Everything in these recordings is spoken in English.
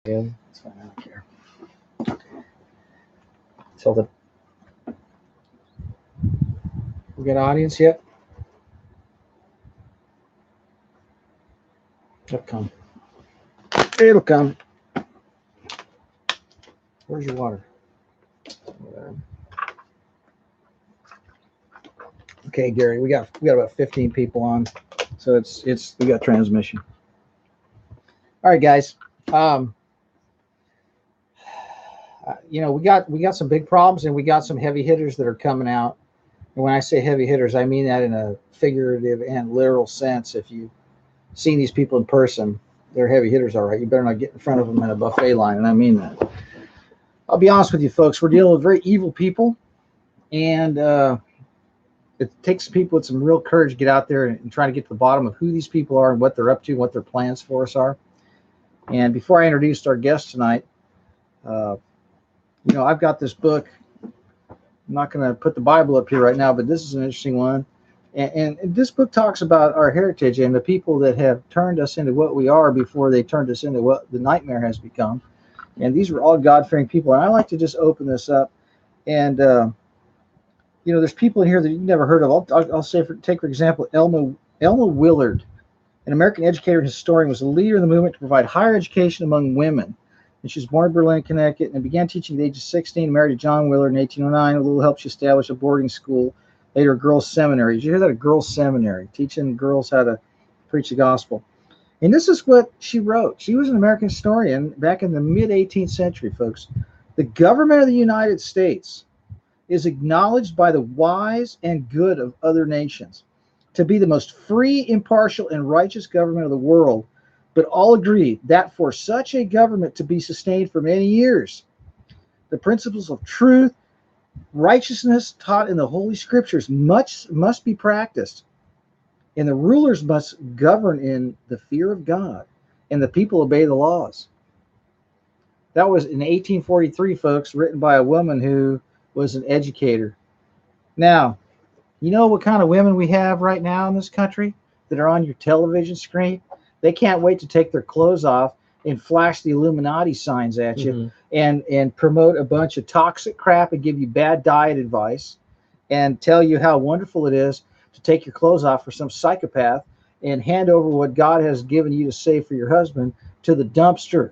Good. That's fine. I don't care. Tell the we got audience yet? It'll come. It'll come. Where's your water? Okay, Gary, we got about 15 people on, so it's we got transmission. All right, guys. We got some big problems, and we got some heavy hitters that are coming out. And when I say heavy hitters, I mean that in a figurative and literal sense. If you've seen these people in person, they're heavy hitters, all right. You better not get in front of them in a buffet line, and I mean that. I'll be honest with you, folks. We're dealing with very evil people, and it takes people with some real courage to get out there and try to get to the bottom of who these people are and what they're up to, what their plans for us are. And before I introduce our guest tonight, I've got this book. I'm not going to put the Bible up here right now, but this is an interesting one. And this book talks about our heritage and the people that have turned us into what we are before they turned us into what the nightmare has become. And these were all God-fearing people. And I like to just open this up. And, there's people in here that you've never heard of. I'll say, take for example, Elma Willard, an American educator and historian, was a leader in the movement to provide higher education among women. And she was born in Berlin, Connecticut, and began teaching at the age of 16, married to John Willard in 1809. With a little help, she established a boarding school, later a girls' seminary. Did you hear that? A girls' seminary, teaching girls how to preach the gospel. And this is what she wrote. She was an American historian back in the mid-18th century, folks. The government of the United States is acknowledged by the wise and good of other nations to be the most free, impartial, and righteous government of the world, but all agree that for such a government to be sustained for many years, the principles of truth, righteousness taught in the Holy Scriptures must be practiced, and the rulers must govern in the fear of God, and the people obey the laws. That was in 1843, folks, written by a woman who was an educator. Now, you know what kind of women we have right now in this country that are on your television screen? They can't wait to take their clothes off and flash the Illuminati signs at you and promote a bunch of toxic crap and give you bad diet advice and tell you how wonderful it is to take your clothes off for some psychopath and hand over what God has given you to save for your husband to the dumpster.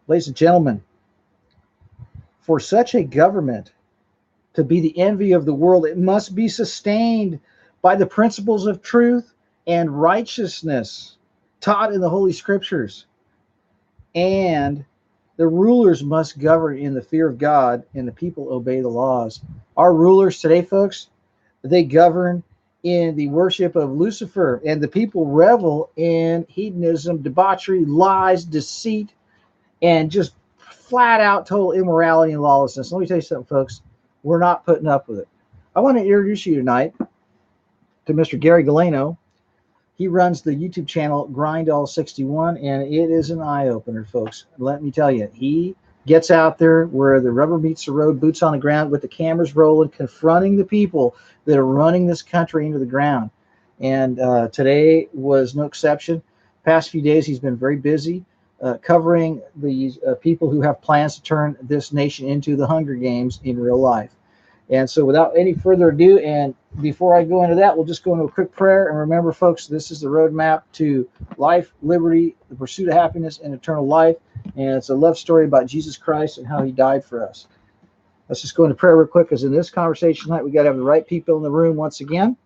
Ladies and gentlemen, for such a government to be the envy of the world, it must be sustained by the principles of truth and righteousness taught in the Holy Scriptures. And the rulers must govern in the fear of God, and the people obey the laws. Our rulers today, folks, they govern in the worship of Lucifer, and the people revel in hedonism, debauchery, lies, deceit, and just flat out total immorality and lawlessness. Let me tell you something, folks. We're not putting up with it. I want to introduce you tonight to Mr. Gary Galeno. He runs the YouTube channel Grindall61, and it is an eye-opener, folks. Let me tell you, he gets out there where the rubber meets the road, boots on the ground, with the cameras rolling, confronting the people that are running this country into the ground. And today was no exception. Past few days, he's been very busy covering these people who have plans to turn this nation into the Hunger Games in real life. And so without any further ado, and before I go into that, we'll just go into a quick prayer. And remember, folks, this is the roadmap to life, liberty, the pursuit of happiness, and eternal life. And it's a love story about Jesus Christ and how he died for us. Let's just go into prayer real quick, because in this conversation tonight, we got to have the right people in the room once again.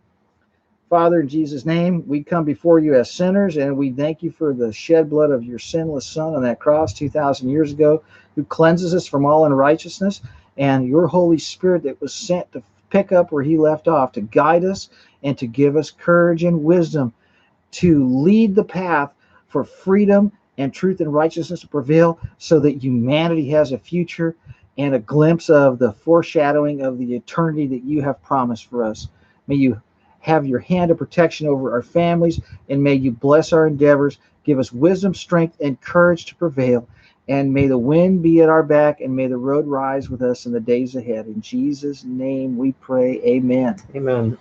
Father, in Jesus' name, we come before you as sinners, and we thank you for the shed blood of your sinless Son on that cross 2,000 years ago, who cleanses us from all unrighteousness, and your Holy Spirit that was sent to pick up where he left off, to guide us and to give us courage and wisdom to lead the path for freedom and truth and righteousness to prevail, so that humanity has a future and a glimpse of the foreshadowing of the eternity that you have promised for us. May you have your hand of protection over our families, and may you bless our endeavors, give us wisdom, strength, and courage to prevail, and may the wind be at our back, and may the road rise with us in the days ahead. In Jesus' name we pray, amen. Amen.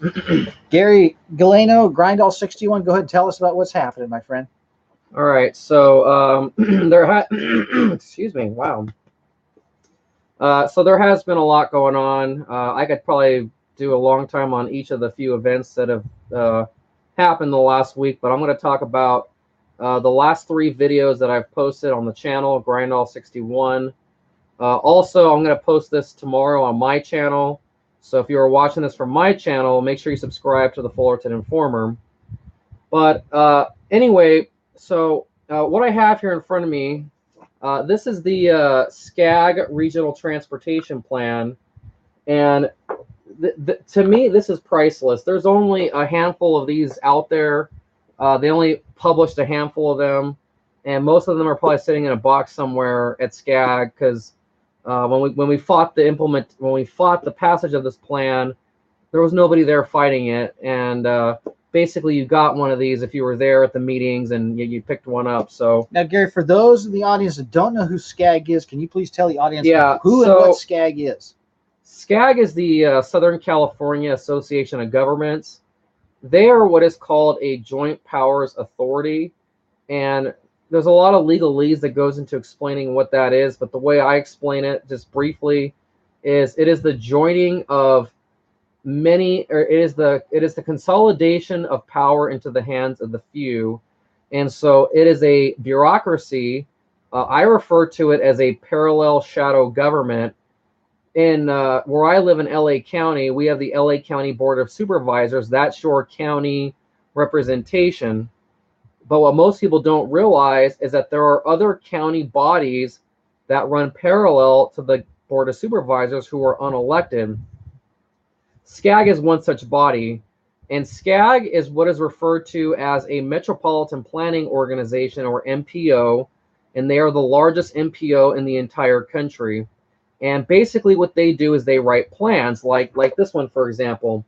Gary Galeno, Grindall61, go ahead and tell us about what's happening, my friend. All right, so excuse me, wow. So there has been a lot going on. I could probably do a long time on each of the few events that have happened the last week, but I'm going to talk about the last 3 videos that I've posted on the channel, Grindall61. Also, I'm going to post this tomorrow on my channel. So if you are watching this from my channel, make sure you subscribe to the Fullerton Informer. But anyway, so what I have here in front of me, this is the SCAG Regional Transportation Plan. And to me, this is priceless. There's only a handful of these out there. They only published a handful of them. And most of them are probably sitting in a box somewhere at SCAG because when we fought the passage of this plan, there was nobody there fighting it, and basically you got one of these if you were there at the meetings and you picked one up. So Now, Gary, for those in the audience that don't know who SCAG is, can you please tell the audience who and what SCAG is? SCAG is the Southern California Association of Governments. They are what is called a Joint Powers Authority, and there's a lot of legalese that goes into explaining what that is, but the way I explain it, just briefly, is it is the joining of it is the consolidation of power into the hands of the few, and so it is a bureaucracy. I refer to it as a parallel shadow government. In where I live in LA County, we have the LA County Board of Supervisors. That's your county representation. But what most people don't realize is that there are other county bodies that run parallel to the Board of Supervisors who are unelected. SCAG is one such body, and SCAG is what is referred to as a Metropolitan Planning Organization, or MPO, and they are the largest MPO in the entire country. And basically what they do is they write plans, like this one, for example.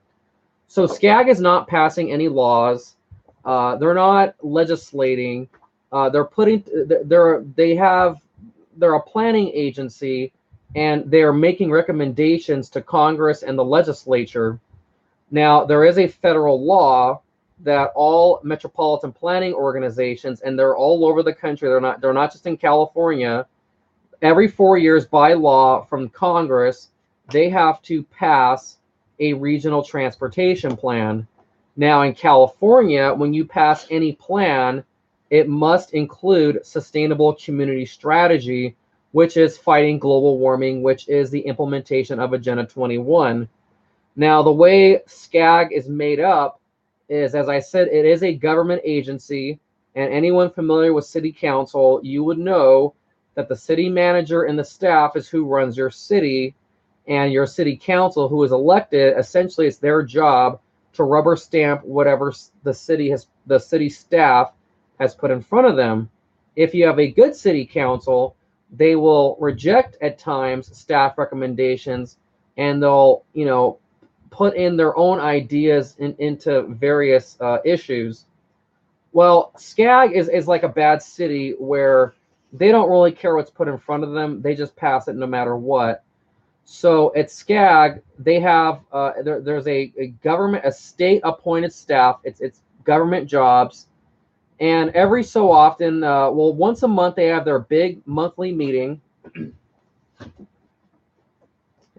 So SCAG is not passing any laws. They're not legislating. They're a planning agency, and they are making recommendations to Congress and the legislature. Now, there is a federal law that all metropolitan planning organizations, and they're all over the country, they're not just in California, every 4 years by law from Congress, they have to pass a regional transportation plan. Now, in California, when you pass any plan, it must include sustainable community strategy, which is fighting global warming, which is the implementation of Agenda 21. Now, the way SCAG is made up is, as I said, it is a government agency, and anyone familiar with city council, you would know that the city manager and the staff is who runs your city, and your city council, who is elected, essentially it's their job to rubber stamp whatever the city staff has put in front of them. If you have a good city council, they will reject at times staff recommendations, and they'll put in their own ideas into various issues. Well, SCAG is like a bad city where they don't really care what's put in front of them. They just pass it no matter what. So at SCAG, they have there's a state appointed staff. It's government jobs, and every so often, once a month, they have their big monthly meeting.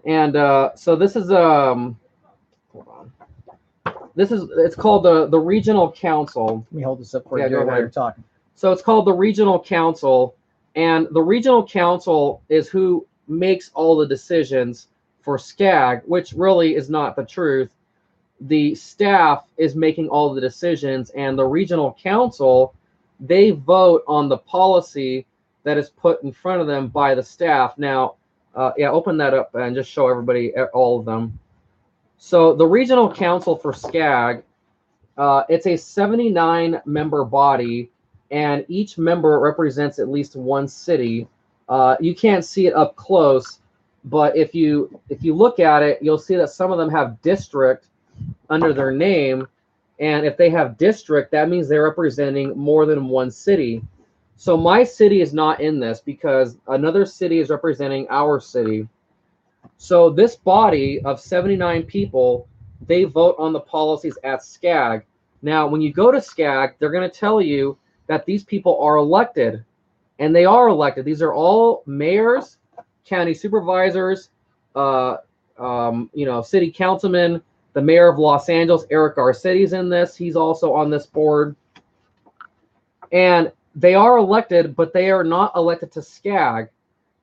And so this is hold on. It's called the Regional Council. Let me hold this up for you while you're talking. So it's called the Regional Council, and the Regional Council is who makes all the decisions for SCAG, which really is not the truth. The staff is making all the decisions, and the Regional Council, they vote on the policy that is put in front of them by the staff. Now, open that up and just show everybody all of them. So the Regional Council for SCAG, it's a 79-member body, and each member represents at least one city. You can't see it up close, but if you look at it, you'll see that some of them have district under their name, and if they have district, that means they're representing more than one city. So my city is not in this because another city is representing our city. So this body of 79 people, they vote on the policies at SCAG. Now, when you go to SCAG, they're going to tell you that these people are elected, and they are elected. These are all mayors, county supervisors, city councilmen. The mayor of Los Angeles, Eric Garcetti's in this. He's also on this board. And they are elected, but they are not elected to SCAG.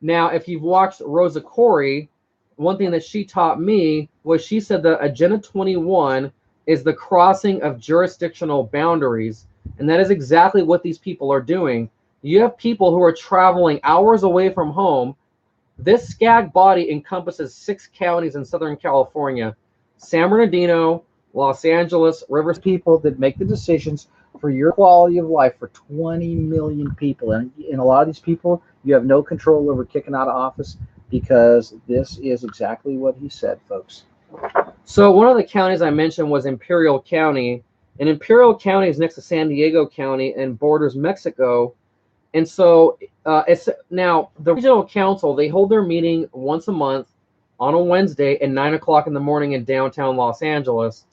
Now, if you've watched Rosa Corey, one thing that she taught me was she said that Agenda 21 is the crossing of jurisdictional boundaries. And that is exactly what these people are doing. You have people who are traveling hours away from home. This SCAG body encompasses 6 counties in Southern California: San Bernardino, Los Angeles, Rivers. People that make the decisions for your quality of life for 20 million people. And a lot of these people, you have no control over kicking out of office, because this is exactly what he said, folks. So one of the counties I mentioned was Imperial County. And Imperial County is next to San Diego County and borders Mexico. And so it's now the regional council, they hold their meeting once a month on a Wednesday at 9 o'clock in the morning in downtown Los Angeles.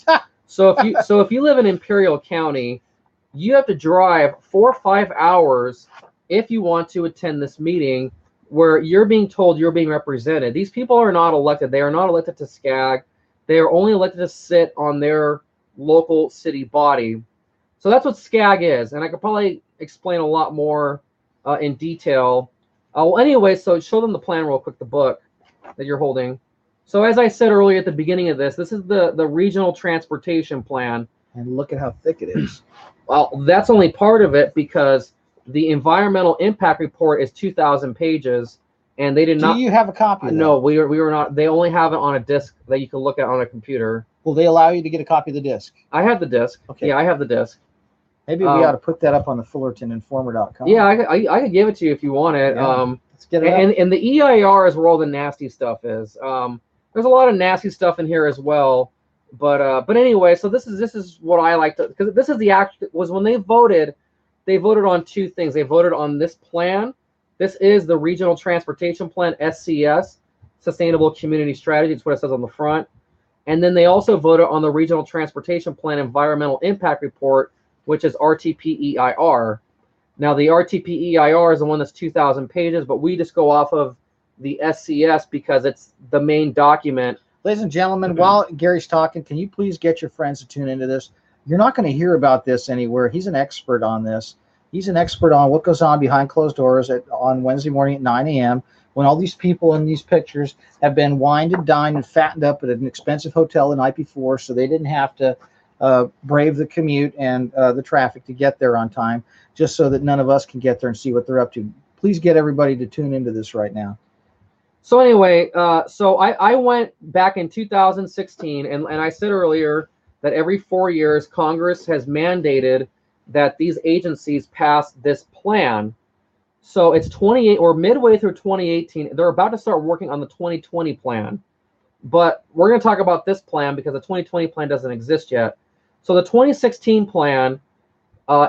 So if you live in Imperial County, you have to drive 4 or 5 hours if you want to attend this meeting, where you're being told you're being represented. These people are not elected. They are not elected to SCAG. They are only elected to sit on their local city body. So that's what SCAG is. And I could probably explain a lot more in detail. Anyway, so show them the plan real quick, the book that you're holding. So as I said earlier at the beginning of this is the regional transportation plan. And look at how thick it is. Well, that's only part of it, because the environmental impact report is 2,000 pages, and they did not. Do you have a copy of that? No, we were not. They only have it on a disc that you can look at on a computer. Will they allow you to get a copy of the disc? I have the disc. Okay. Yeah, I have the disc. Maybe we ought to put that up on the FullertonInformer.com. Yeah, I could give it to you if you want it. Yeah, let's get it and the EIR is where all the nasty stuff is. There's a lot of nasty stuff in here as well. But anyway, so this is what I like to, because this is the act was when they voted on 2 things. They voted on this plan. This is the Regional Transportation Plan, SCS, Sustainable Community Strategy. It's what it says on the front. And then they also voted on the Regional Transportation Plan Environmental Impact Report, which is RTPEIR. Now the RTPEIR is the one that's 2,000 pages, but we just go off of the SCS because it's the main document. Ladies and gentlemen, while Gary's talking, can you please get your friends to tune into this? You're not going to hear about this anywhere. He's an expert on this. He's an expert on what goes on behind closed doors on Wednesday morning at 9 a.m. when all these people in these pictures have been wined and dined and fattened up at an expensive hotel the night before, so they didn't have to brave the commute and the traffic to get there on time, just so that none of us can get there and see what they're up to. Please get everybody to tune into this right now. So anyway, so I went back in 2016, and I said earlier that every 4 years, Congress has mandated that these agencies pass this plan. So it's 28 or midway through 2018. They're about to start working on the 2020 plan. But we're going to talk about this plan because the 2020 plan doesn't exist yet. So the 2016 plan,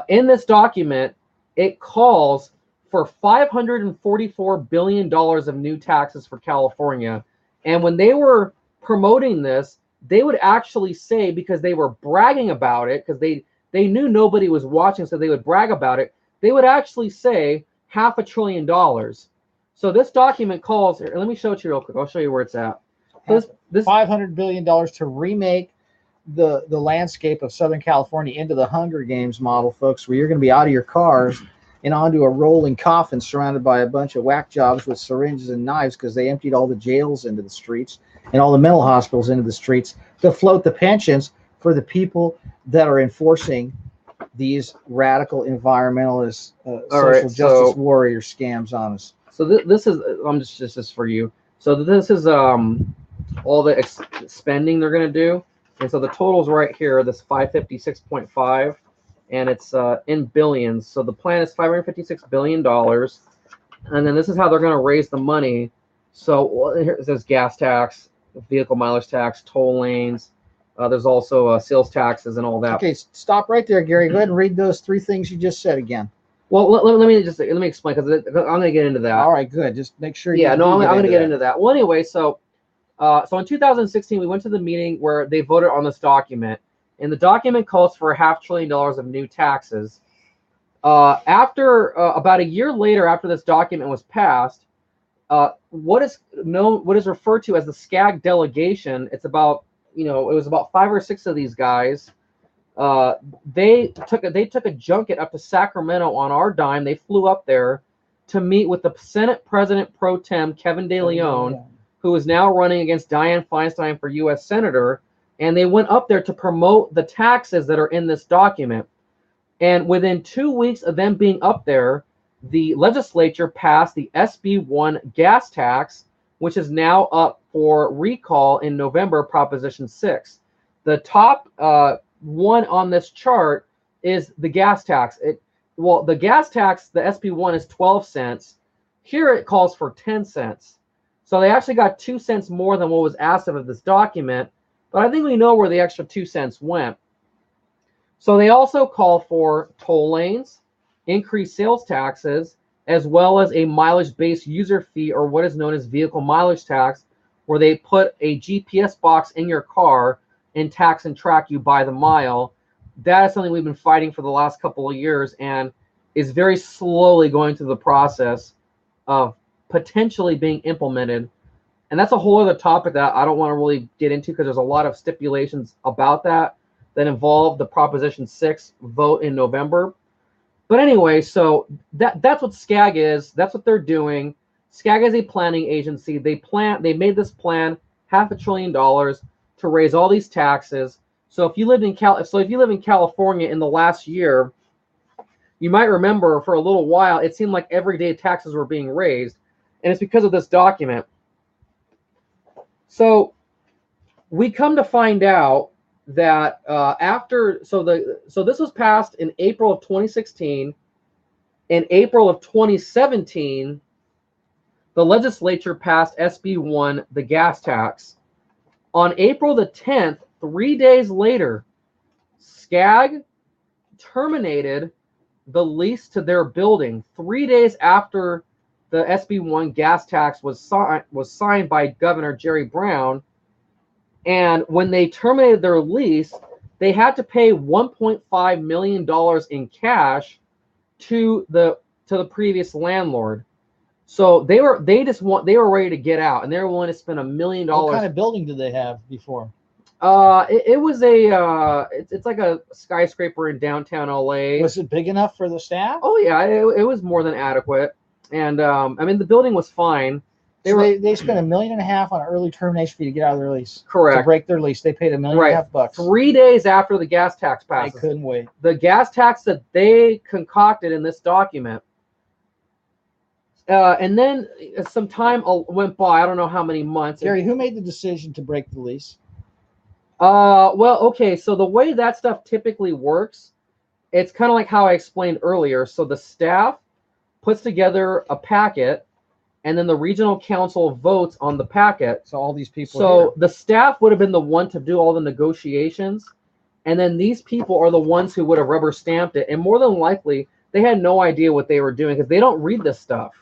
in this document, it calls for $544 billion of new taxes for California. And when they were promoting this, they would actually say, because they were bragging about it, because they knew nobody was watching, so they would brag about it, they would actually say $500 billion. So this document calls, here, let me show it to you real quick. I'll show you where it's at. So this $500 billion to remake the landscape of Southern California into the Hunger Games model, folks, where you're going to be out of your cars and onto a rolling coffin surrounded by a bunch of whack jobs with syringes and knives, because they emptied all the jails into the streets and all the mental hospitals into the streets to float the pensions for the people that are enforcing these radical environmentalist social justice warrior scams on us. So this is, this is for you. So this is all the spending they're going to do. And so the total's right here, this 556.5, and it's in billions. So the plan is $556 billion. And then this is how they're going to raise the money. So here it says gas tax, vehicle mileage tax, toll lanes. There's also sales taxes and all that. Okay, stop right there, Gary. Go ahead and read those 3 things you just said again. Well, let me explain, because I'm going to get into that. All right, good. Just make sure. Yeah, no, I'm going to get into that. Well, anyway, so in 2016, we went to the meeting where they voted on this document, and the document calls for $500 billion of new taxes. After about a year later, after this document was passed, what is referred to as the SCAG delegation. It's about, it was about 5 or 6 of these guys. They took a junket up to Sacramento on our dime. They flew up there to meet with the Senate President pro tem Kevin De Leon, who is now running against Dianne Feinstein for U.S. Senator. And they went up there to promote the taxes that are in this document. And within 2 weeks of them being up there, the legislature passed the SB1 gas tax, which is now up for recall in November, Proposition 6. The top one on this chart is the gas tax. The gas tax, the SB1 is 12 cents. Here it calls for 10 cents. So they actually got 2 cents more than what was asked of this document. But I think we know where the extra 2 cents went. So they also call for toll lanes, increased sales taxes, as well as a mileage-based user fee, or what is known as vehicle mileage tax, where they put a GPS box in your car and tax and track you by the mile. That is something we've been fighting for the last couple of years and is very slowly going through the process of potentially being implemented. And that's a whole other topic that I don't want to really get into, because there's a lot of stipulations about that involve the Proposition 6 vote in November. But anyway, so that's what SCAG is. That's what they're doing. SCAG is a planning agency. They made this plan, $500 billion, to raise all these taxes. So if you live in California in the last year, you might remember for a little while it seemed like every day taxes were being raised, and it's because of this document. So we come to find out that so this was passed in April of 2016. In April of 2017, the legislature passed SB1, the gas tax. On April the 10th, 3 days later, SCAG terminated the lease to their building 3 days after the SB1 gas tax was signed by Governor Jerry Brown. And when they terminated their lease, they had to pay $1.5 million in cash to the previous landlord. So they were ready to get out, and they were willing to spend $1 million. What kind of building did they have before? It was it's like a skyscraper in downtown LA. Was it big enough for the staff? Oh yeah, it was more than adequate. And I mean, the building was fine. They spent $1.5 million on an early termination fee to get out of their lease. Correct. To break their lease, they paid $1.5 million bucks. 3 days after the gas tax passes. I couldn't wait. The gas tax that they concocted in this document. And then some time went by. I don't know how many months. Gary, who made the decision to break the lease? Well, okay. So the way that stuff typically works, it's kind of like how I explained earlier. So the staff puts together a packet, and then the regional council votes on the packet. So all these people. So the staff would have been the one to do all the negotiations, and then these people are the ones who would have rubber stamped it. And more than likely, they had no idea what they were doing, because they don't read this stuff.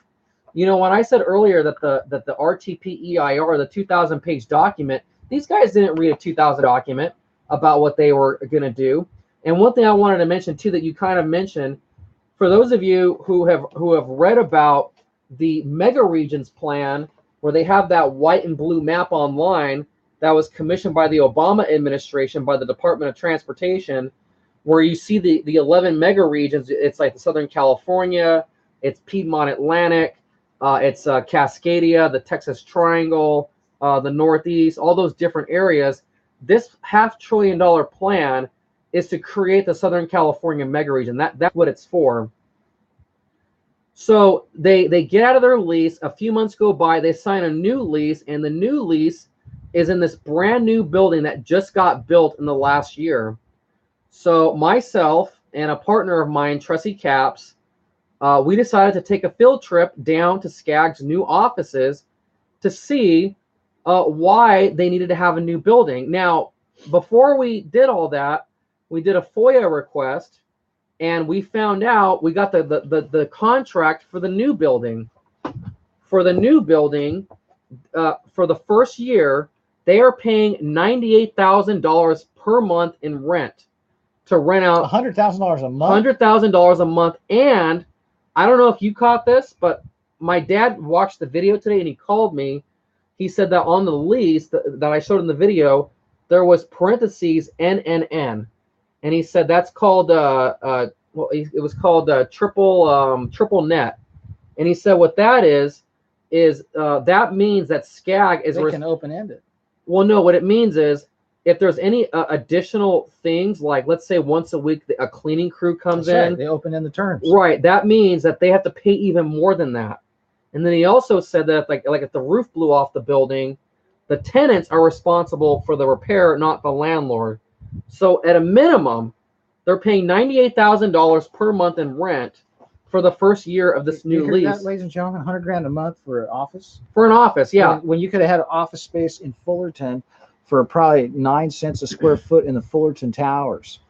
You know, when I said earlier that the RTPEIR, the 2,000-page document, these guys didn't read a 2,000 document about what they were going to do. And one thing I wanted to mention too, that you kind of mentioned, for those of you who have read about the mega regions plan, where they have that white and blue map online that was commissioned by the Obama administration, by the Department of Transportation, where you see the 11 mega regions. It's like the Southern California, it's Piedmont Atlantic, it's Cascadia, the Texas Triangle, the Northeast, all those different areas. This $500 billion plan is to create the Southern California mega region. That's what it's for. So they get out of their lease. A few months go by, they sign a new lease, and the new lease is in this brand new building that just got built in the last year. So myself and a partner of mine, Tressie Capps, we decided to take a field trip down to SCAG's new offices to see why they needed to have a new building. Now, before we did all that, we did a FOIA request, and we found out we got the contract for the new building. For the new building, for the first year, they are paying $98,000 per month in rent to rent out $100,000 a month. $100,000 a month. And I don't know if you caught this, but my dad watched the video today and he called me. He said that on the lease that I showed in the video, there was parentheses NNN, and he said that's called well, it was called triple net, and he said what that is that means that SCAG is they can open end it. Well, no, what it means is if there's any additional things, like let's say once a week a cleaning crew comes That's in, right. They open in the terms. Right, that means that they have to pay even more than that. And then he also said that like if the roof blew off the building, the tenants are responsible for the repair, not the landlord. So at a minimum, they're paying $98,000 per month in rent for the first year of this new lease. That, ladies and gentlemen, $100,000 a month for an office. For an office, yeah. When you could have had an office space in Fullerton for probably 9 cents a square foot in the Fullerton Towers,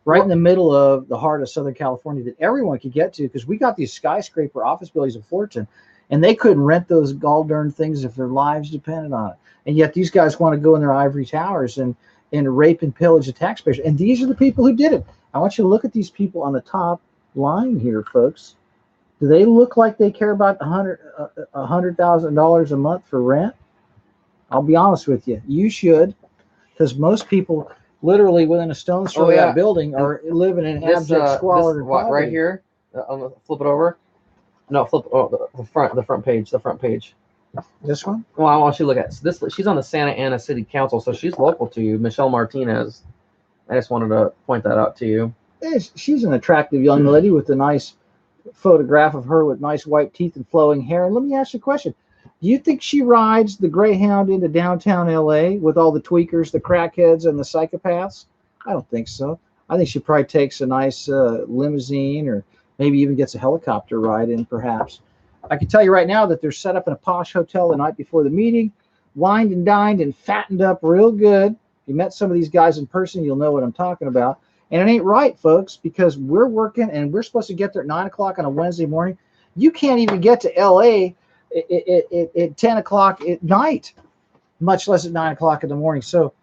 right in the middle of the heart of Southern California, that everyone could get to, because we got these skyscraper office buildings in Fullerton, and they couldn't rent those gall darn things if their lives depended on it. And yet these guys want to go in their ivory towers and rape and pillage the taxpayers. And these are the people who did it. I want you to look at these people on the top line here, folks. Do they look like they care about $100,000 a month for rent? I'll be honest with you. You should, because most people literally within a stone's throw of that building are living in abject squalor and poverty. Right here. Flip it over. No, flip. Oh, the front page. The front page. This one? Well, I want you to look at this. She's on the Santa Ana City Council, so she's local to you, Michelle Martinez. I just wanted to point that out to you. She's an attractive young lady with a nice photograph of her with nice white teeth and flowing hair. And let me ask you a question. Do you think she rides the Greyhound into downtown LA with all the tweakers, the crackheads, and the psychopaths? I don't think so. I think she probably takes a nice limousine, or maybe even gets a helicopter ride in, perhaps. I can tell you right now that they're set up in a posh hotel the night before the meeting, wined and dined and fattened up real good. If you met some of these guys in person, you'll know what I'm talking about. And it ain't right, folks, because we're working and we're supposed to get there at 9 o'clock on a Wednesday morning. You can't even get to LA at 10 o'clock at night, much less at 9 o'clock in the morning. So,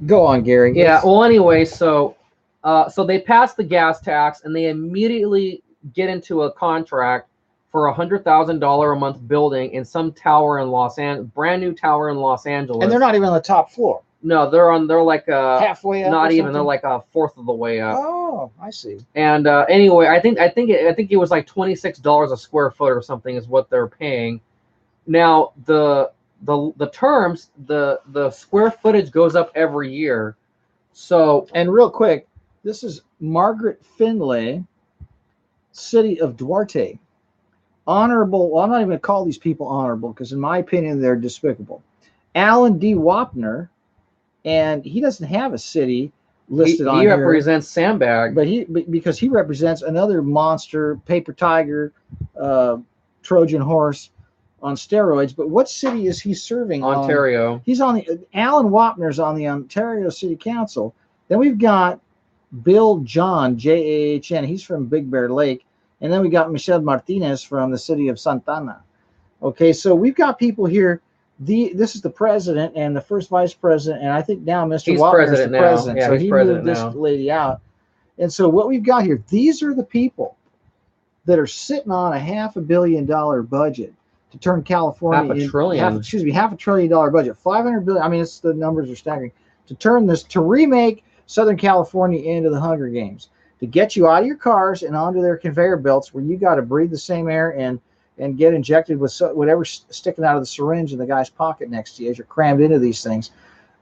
go on, Gary. Yeah. Well, anyway, so they passed the gas tax, and they immediately get into a contract for $100,000 a month building in some tower in brand new tower in Los Angeles. And they're not even on the top floor. No, they're like halfway up. Not even. They're like a fourth of the way up. Oh, I see. And anyway, I think it was like $26 a square foot or something is what they're paying. Now the terms, the square footage goes up every year. So, and real quick, this is Margaret Finlay, City of Duarte. Honorable. Well, I'm not even going to call these people honorable, because in my opinion they're despicable. Alan D. Wapner. And he doesn't have a city listed on here. He represents Sandbag, but because he represents another monster, paper tiger, Trojan horse on steroids. But what city is he serving? Ontario. He's on the Alan Wapner's on the Ontario City Council. Then we've got Bill John, Jahn. He's from Big Bear Lake, and then we got Michelle Martinez from the city of Santana. Okay, so we've got people here. This is the president and the first vice president, and I think now Mr. Wapner is the president. Yeah, so he moved this lady out. And so what we've got here, these are the people that are sitting on a $500 million budget to turn California half a trillion dollar budget, $500 billion. I mean, the numbers are staggering. To turn this, to remake Southern California into the Hunger Games, to get you out of your cars and onto their conveyor belts where you got to breathe the same air and get injected with whatever's sticking out of the syringe in the guy's pocket next to you as you're crammed into these things.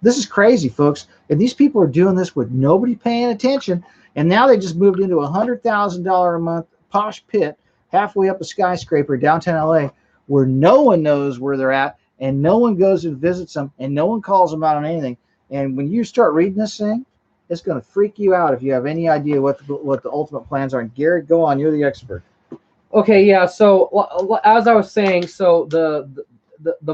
This is crazy, folks. And these people are doing this with nobody paying attention. And now they just moved into a $100,000 a month posh pit halfway up a skyscraper downtown LA, where no one knows where they're at, and no one goes and visits them, and no one calls them out on anything. And when you start reading this thing, it's going to freak you out if you have any idea what the ultimate plans are. And Garrett, go on. You're the expert. Okay, yeah. So as I was saying, so the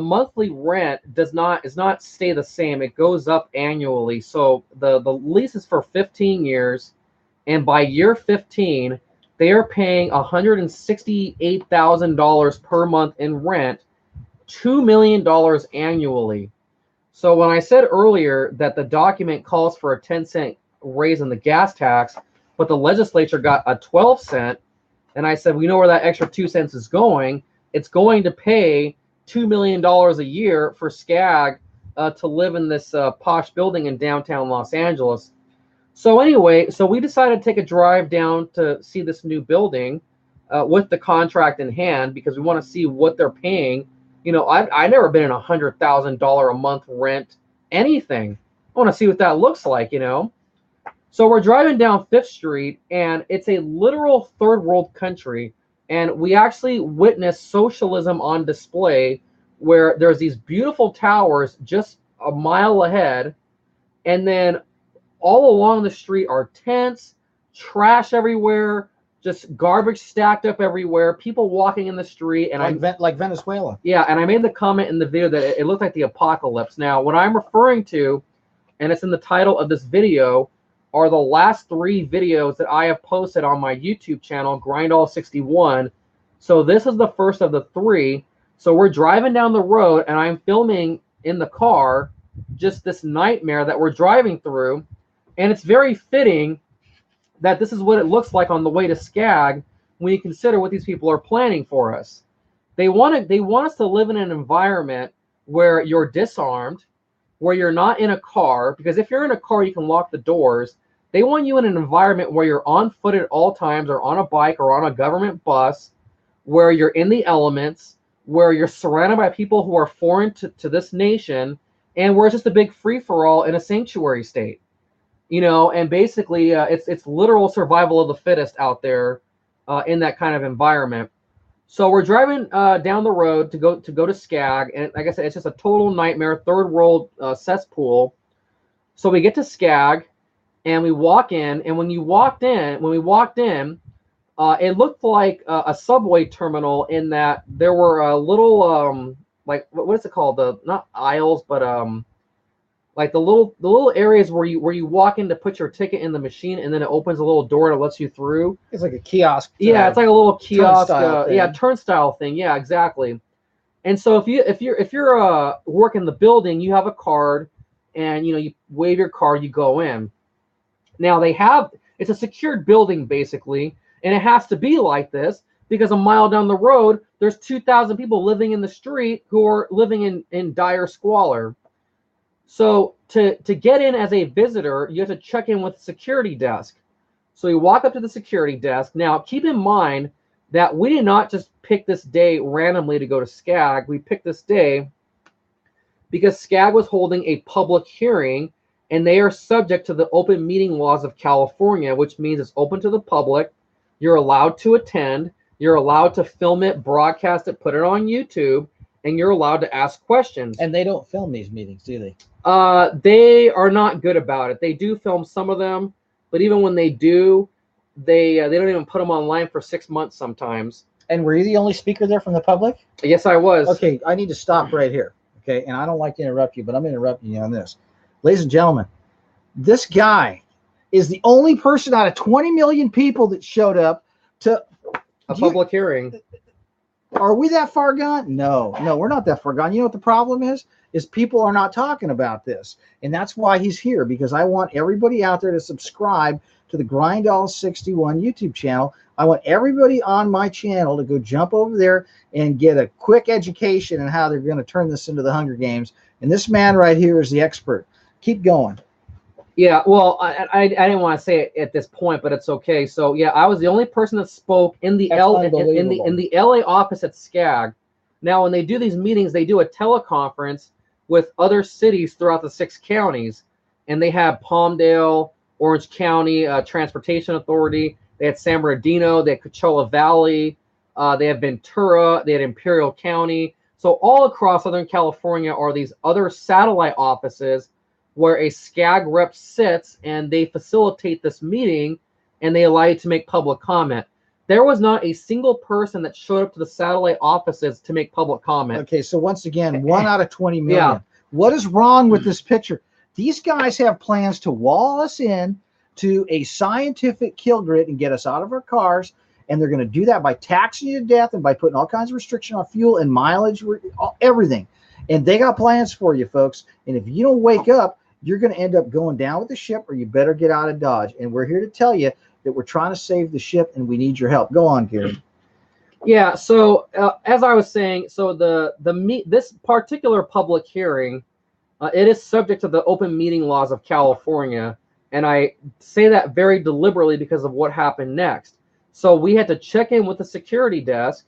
monthly rent is not stay the same. It goes up annually. So the lease is for 15 years, and by year 15, they are paying $168,000 per month in rent, $2 million annually. So when I said earlier that the document calls for a 10-cent raise in the gas tax, but the legislature got a 12-cent, and I said, we know where that extra 2 cents is going. It's going to pay $2 million a year for SCAG to live in this posh building in downtown Los Angeles. So anyway, so we decided to take a drive down to see this new building with the contract in hand, because we want to see what they're paying. You know, I've never been in $100,000 a month rent anything. I want to see what that looks like, you know. So we're driving down Fifth Street, and it's a literal third world country, and we actually witnessed socialism on display, where there's these beautiful towers just a mile ahead, and then all along the street are tents, trash everywhere, just garbage stacked up everywhere, people walking in the street, and like Venezuela. Yeah, and I made the comment in the video that it looked like the apocalypse. Now, what I'm referring to, and it's in the title of this video, are the last 3 videos that I have posted on my YouTube channel, Grindall61. So this is the first of the 3. So we're driving down the road, and I'm filming in the car just this nightmare that we're driving through. And it's very fitting that this is what it looks like on the way to SCAG when you consider what these people are planning for us. They want us to live in an environment where you're disarmed, where you're not in a car, because if you're in a car, you can lock the doors. They want you in an environment where you're on foot at all times, or on a bike, or on a government bus, where you're in the elements, where you're surrounded by people who are foreign to this nation, and where it's just a big free-for-all in a sanctuary state. You know, and basically it's literal survival of the fittest out there in that kind of environment. So we're driving down the road to go to SCAG, and like I said, it's just a total nightmare, third world cesspool. So we get to SCAG, and we walk in, and when we walked in, it looked like a subway terminal, in that there were little like, what is it called? Not aisles, but like the little areas where you walk in to put your ticket in the machine, and then it opens a little door that lets you through. It's like a kiosk. Yeah, it's like a little kiosk. Turnstile Turnstile thing. Yeah, exactly. And so if you're working the building, you have a card, and you wave your card, you go in. Now it's a secured building basically, and it has to be like this because a mile down the road there's 2,000 people living in the street who are living in dire squalor. So to get in as a visitor, you have to check in with the security desk. So you walk up to the security desk. Now, keep in mind that we did not just pick this day randomly to go to SCAG. We picked this day because SCAG was holding a public hearing, and they are subject to the open meeting laws of California, which means it's open to the public. You're allowed to attend. You're allowed to film it, broadcast it, put it on YouTube, and you're allowed to ask questions. And they don't film these meetings, do they? They are not good about it. They do film some of them, but even when they do, they don't even put them online for 6 months sometimes. And were you the only speaker there from the public? Yes, I was. Okay, I need to stop right here. Okay, and I don't like to interrupt you, but I'm interrupting you on this. Ladies and gentlemen, this guy is the only person out of 20 million people that showed up to a public hearing. Are we that far gone? No, we're not that far gone. You know what the problem is people are not talking about this. And that's why he's here, because I want everybody out there to subscribe to the Grindall61 YouTube channel. I want everybody on my channel to go jump over there and get a quick education on how they're going to turn this into the Hunger Games. And this man right here is the expert. Keep going. Yeah, well, I didn't want to say it at this point, but it's okay. So yeah, I was the only person that spoke in the LA office at SCAG. Now, when they do these meetings, they do a teleconference with other cities throughout the 6 counties, and they have Palmdale, Orange County Transportation Authority. They had San Bernardino. They had Coachella Valley. They have Ventura. They had Imperial County. So all across Southern California are these other satellite offices where a SCAG rep sits, and they facilitate this meeting, and they allow you to make public comment. There was not a single person that showed up to the satellite offices to make public comment. Okay, so once again, 1 out of 20 million. Yeah. What is wrong with this picture? These guys have plans to wall us in to a scientific kill grid and get us out of our cars, and they're going to do that by taxing you to death and by putting all kinds of restriction on fuel and mileage, everything. And they got plans for you, folks. And if you don't wake up, you're going to end up going down with the ship, or you better get out of Dodge. And we're here to tell you that we're trying to save the ship and we need your help. Go on, Gary. Yeah. So as I was saying, so this particular public hearing, it is subject to the open meeting laws of California, and I say that very deliberately because of what happened next. So we had to check in with the security desk,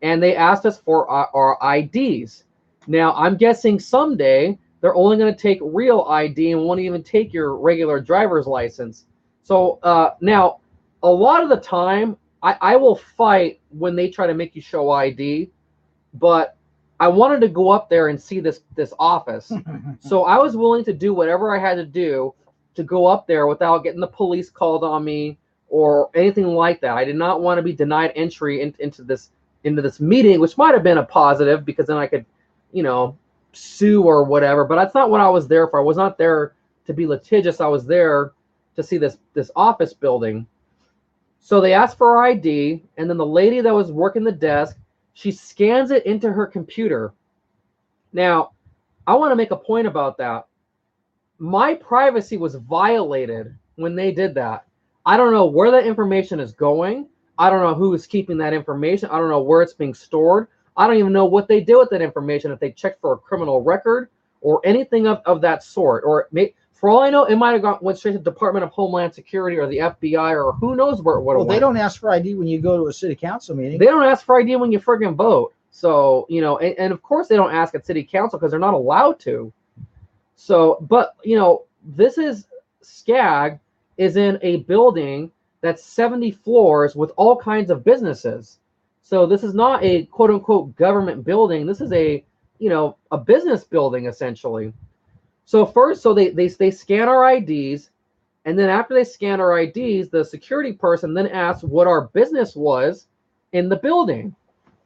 and they asked us for our IDs. Now I'm guessing someday they're only going to take real ID and won't even take your regular driver's license. So now, a lot of the time, I will fight when they try to make you show ID, but I wanted to go up there and see this office. So I was willing to do whatever I had to do to go up there without getting the police called on me or anything like that. I did not want to be denied entry into this meeting, which might have been a positive because then I could, sue or whatever. But that's not what I was there for. I was not there to be litigious. I was there to see this office building. So they asked for our ID, and then the lady that was working the desk, she scans it into her computer. Now, I want to make a point about that. My privacy was violated when they did that. I don't know where that information is going. I don't know who is keeping that information. I don't know where it's being stored. I don't even know what they did with that information, if they checked for a criminal record or anything of that sort. Or for all I know, it might have went straight to the Department of Homeland Security or the FBI or who knows what it went. They don't ask for ID when you go to a city council meeting. They don't ask for ID when you friggin' vote. So, and of course they don't ask at city council because they're not allowed to. So, but, this is SCAG is in a building that's 70 floors with all kinds of businesses. So this is not a quote unquote government building. This is a business building essentially. So first, they scan our IDs, and then after they scan our IDs, the security person then asks what our business was in the building,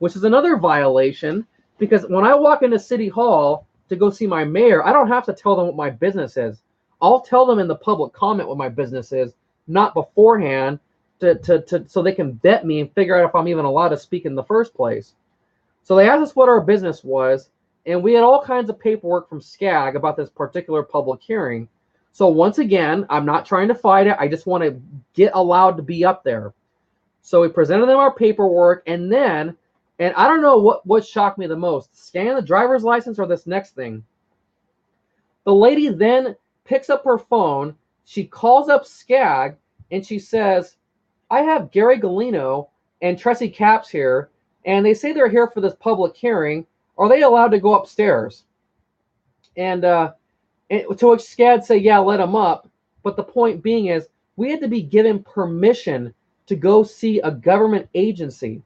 which is another violation, because when I walk into City Hall to go see my mayor, I don't have to tell them what my business is. I'll tell them in the public comment what my business is, not beforehand, so they can vet me and figure out if I'm even allowed to speak in the first place. So they asked us what our business was, and we had all kinds of paperwork from SCAG about this particular public hearing. So once again, I'm not trying to fight it. I just want to get allowed to be up there. So we presented them our paperwork, and then, and I don't know what shocked me the most, scan the driver's license or this next thing. The lady then picks up her phone, she calls up SCAG, and she says, I have Gary Galino and Tressie Capps here, and they say they're here for this public hearing. Are they allowed to go upstairs? And to which SCAG say, yeah, let them up. But the point being is, we had to be given permission to go see a government agency.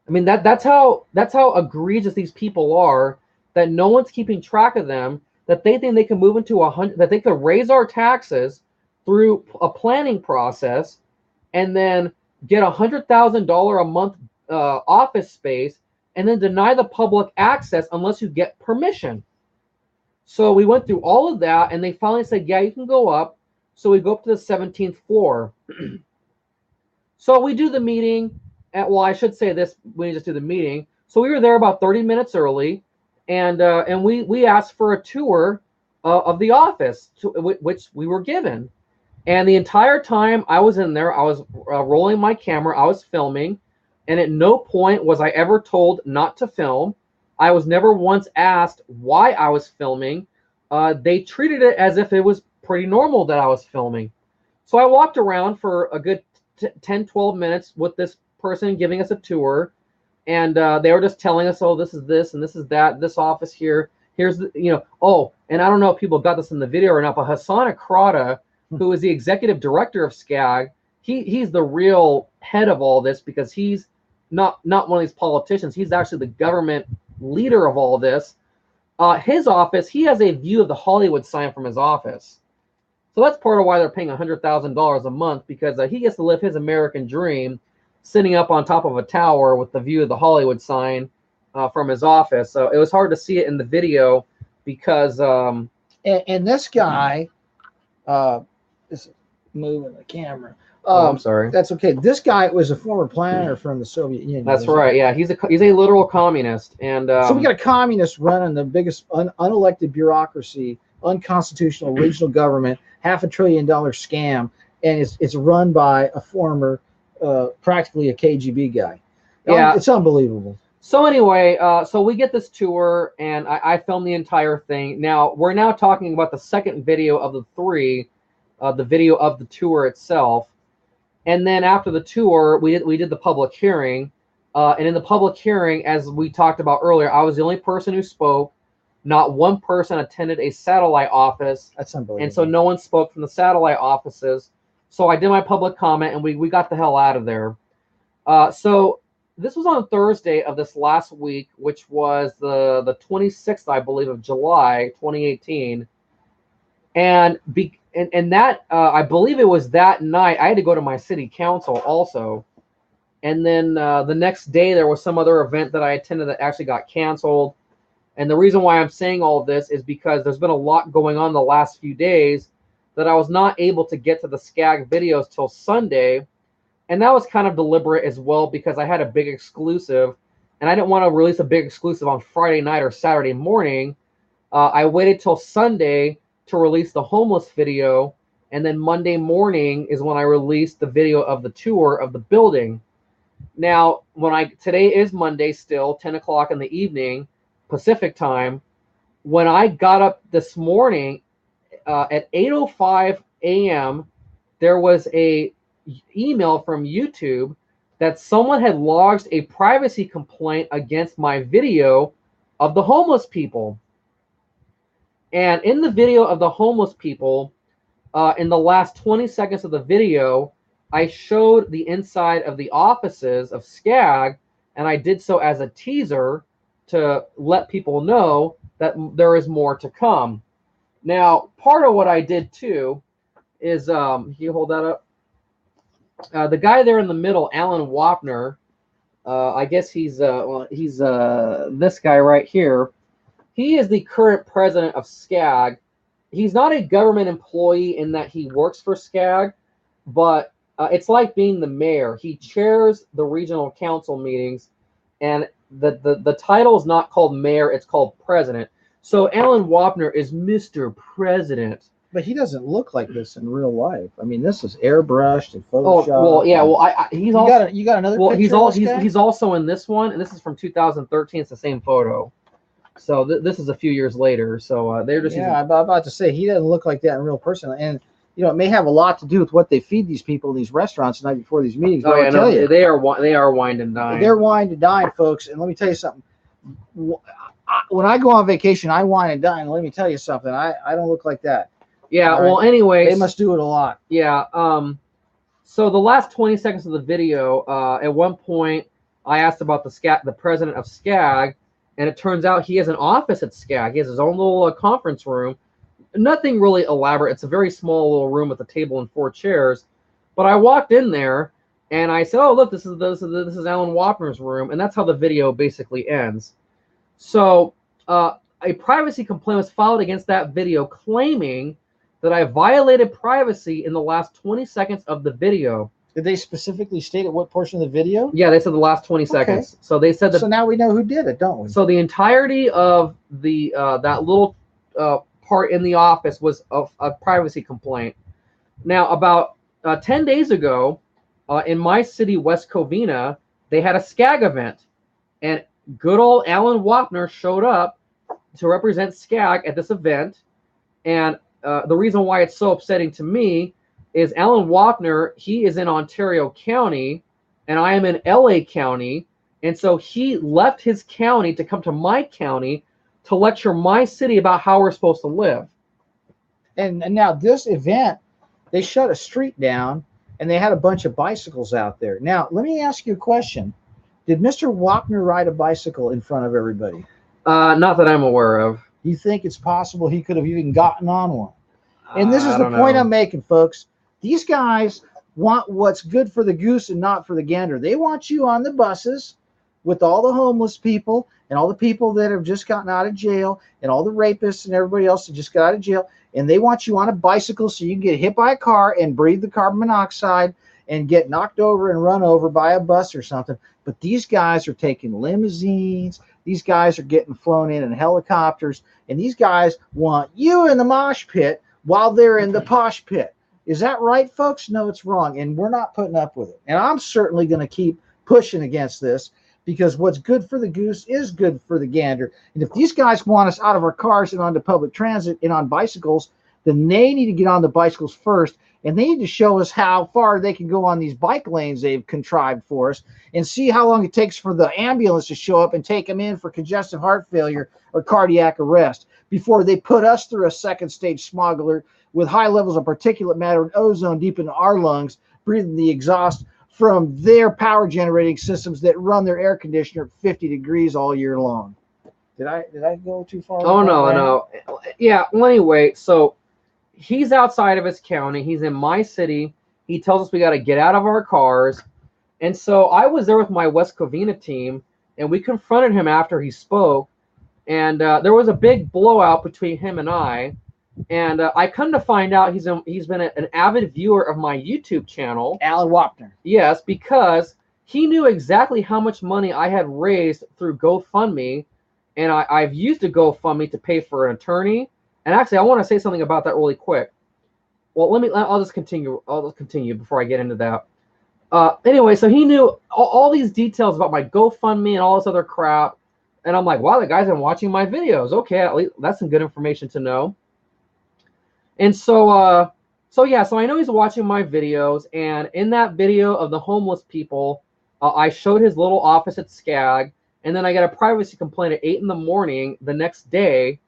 I mean, that's how egregious these people are, that no one's keeping track of them, that they think they can move into that they could raise our taxes through a planning process and then get $100,000 a month office space and then deny the public access unless you get permission. So we went through all of that, and they finally said, yeah, you can go up. So we go up to the 17th floor. So we do the meeting. I should say this, we just do the meeting. So we were there about 30 minutes early, and we asked for a tour of the office, which we were given. And the entire time I was in there, I was rolling my camera, I was filming, and at no point was I ever told not to film. I was never once asked why I was filming. They treated it as if it was pretty normal that I was filming. So I walked around for a good 10, 12 minutes with this person giving us a tour, and they were just telling us, oh, this is this, and this is that, this office here. Here's the, oh, and I don't know if people got this in the video or not, but Hassan Akrata, who is the executive director of SCAG, he's the real head of all this, because he's not one of these politicians. He's actually the government leader of all this. His office, he has a view of the Hollywood sign from his office. So that's part of why they're paying $100,000 a month, because he gets to live his American dream sitting up on top of a tower with the view of the Hollywood sign from his office. So it was hard to see it in the video because... and this guy... is moving the camera. Oh, I'm sorry. That's okay. This guy was a former planner from the Soviet Union. That's right. Yeah, he's a literal communist, and so we got a communist running the biggest unelected bureaucracy, unconstitutional regional government, $500 billion scam, and it's run by a former, practically a KGB guy. Yeah, it's unbelievable. So anyway, so we get this tour, and I filmed the entire thing. Now we're now talking about the second video of the three, the video of the tour itself, and then after the tour, we did the public hearing, and in the public hearing, as we talked about earlier, I was the only person who spoke. Not one person attended a satellite office. That's unbelievable. And so no one spoke from the satellite offices. So I did my public comment, and we got the hell out of there. So this was on Thursday of this last week, which was the 26th, I believe, of July, 2018. And that I believe it was that night I had to go to my city council also. And then the next day there was some other event that I attended that actually got canceled. And the reason why I'm saying all of this is because there's been a lot going on the last few days that I was not able to get to the SCAG videos till Sunday. And that was kind of deliberate as well, because I had a big exclusive, and I didn't want to release a big exclusive on Friday night or Saturday morning. I waited till Sunday to release the homeless video, and then Monday morning is when I released the video of the tour of the building. Now, today is Monday still, 10 o'clock in the evening, Pacific time. When I got up this morning at 8:05 a.m., there was a email from YouTube that someone had lodged a privacy complaint against my video of the homeless people. And in the video of the homeless people, in the last 20 seconds of the video, I showed the inside of the offices of SCAG, and I did so as a teaser to let people know that there is more to come. Now, part of what I did too is, can you hold that up? The guy there in the middle, Alan Wapner, I guess he's this guy right here. He is the current president of SCAG. He's not a government employee in that he works for SCAG, but it's like being the mayor. He chairs the regional council meetings, and the title is not called mayor, it's called president. So Alan Wapner is Mr. President. But he doesn't look like this in real life. I mean, this is airbrushed and photoshopped. Oh well, yeah. Well, he's also you got another. Well, picture he's also in this one, and this is from 2013. It's the same photo. So this is a few years later. So they're just I'm about to say he doesn't look like that in real person, and it may have a lot to do with what they feed these people in these restaurants the night before these meetings. Oh yeah, no, they are wine and dine. They're wine and dine, folks. And let me tell you something. When I go on vacation, I wine and dine. Let me tell you something. I don't look like that. Yeah. Right? Well, anyway, they must do it a lot. Yeah. So the last 20 seconds of the video, at one point, I asked about the president of SCAG, and it turns out he has an office at SCAG. He has his own little conference room. Nothing really elaborate. It's a very small little room with a table and 4 chairs. But I walked in there, and I said, "Oh, look, this is Alan Wapner's room," and that's how the video basically ends. So a privacy complaint was filed against that video, claiming that I violated privacy in the last 20 seconds of the video. Did they specifically state at what portion of the video? Yeah, they said the last 20 seconds. So they said that. So now we know who did it, don't we? So the entirety of the that little part in the office was a privacy complaint. Now, about 10 days ago, in my city, West Covina, they had a SCAG event, and good old Alan Wapner showed up to represent SCAG at this event. And the reason why it's so upsetting to me is Alan Wapner, he is in Ontario County, and I am in LA County. And so he left his county to come to my county to lecture my city about how we're supposed to live. And now this event, they shut a street down, and they had a bunch of bicycles out there. Now, let me ask you a question. Did Mr. Wapner ride a bicycle in front of everybody? Not that I'm aware of. You think it's possible he could have even gotten on one? And this is the point I'm making, folks. These guys want what's good for the goose and not for the gander. They want you on the buses with all the homeless people and all the people that have just gotten out of jail and all the rapists and everybody else that just got out of jail. And they want you on a bicycle so you can get hit by a car and breathe the carbon monoxide and get knocked over and run over by a bus or something. But these guys are taking limousines. These guys are getting flown in helicopters, and these guys want you in the mosh pit while they're in the posh pit. Is that right, folks? No, it's wrong, and we're not putting up with it. And I'm certainly going to keep pushing against this, because what's good for the goose is good for the gander. And if these guys want us out of our cars and onto public transit and on bicycles, then they need to get on the bicycles first, and they need to show us how far they can go on these bike lanes they've contrived for us, and see how long it takes for the ambulance to show up and take them in for congestive heart failure or cardiac arrest before they put us through a second stage smog alert with high levels of particulate matter and ozone deep into our lungs, breathing the exhaust from their power generating systems that run their air conditioner at 50 degrees all year long. Did I go too far? Oh, no. Yeah, well, anyway, so he's outside of his county. He's in my city. He tells us we got to get out of our cars. And so I was there with my West Covina team, and we confronted him after he spoke. And there was a big blowout between him and I. And I come to find out he's been an avid viewer of my YouTube channel. Alan Wapner. Yes, because he knew exactly how much money I had raised through GoFundMe, and I've used a GoFundMe to pay for an attorney. And actually, I want to say something about that really quick. Well, I'll just continue. I'll just continue before I get into that. Anyway, so he knew all these details about my GoFundMe and all this other crap. And I'm like, wow, the guy's been watching my videos. Okay, at least that's some good information to know. And so I know he's watching my videos, and in that video of the homeless people, I showed his little office at SCAG, and then I got a privacy complaint at 8 in the morning the next day,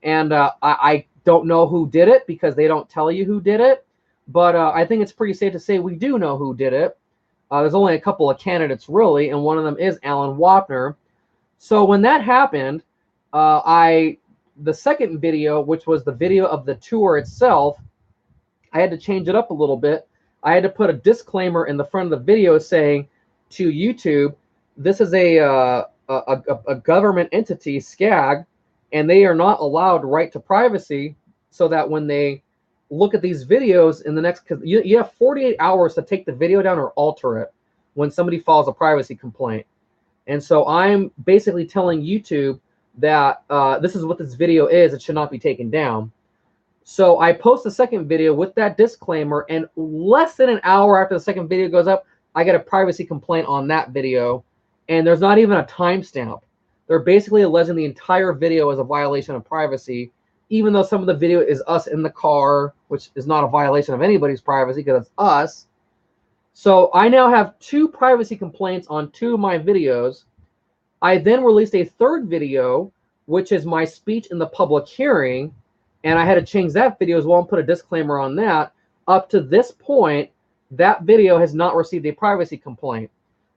and I don't know who did it because they don't tell you who did it, but I think it's pretty safe to say we do know who did it. There's only a couple of candidates really, and one of them is Alan Wapner. So when that happened, the second video, which was the video of the tour itself, I had to change it up a little bit. I had to put a disclaimer in the front of the video saying to YouTube, this is a government entity, SCAG, and they are not allowed right to privacy, so that when they look at these videos in the next, because you have 48 hours to take the video down or alter it when somebody files a privacy complaint. And so I'm basically telling YouTube that this is what this video is. It should not be taken down. So I post the second video with that disclaimer, and less than an hour after the second video goes up, I get a privacy complaint on that video, and there's not even a timestamp. They're basically alleging the entire video is a violation of privacy, even though some of the video is us in the car, which is not a violation of anybody's privacy because it's us. So I now have 2 privacy complaints on 2 of my videos. I then released a third video, which is my speech in the public hearing, and I had to change that video as well and put a disclaimer on that. Up to this point, that video has not received a privacy complaint.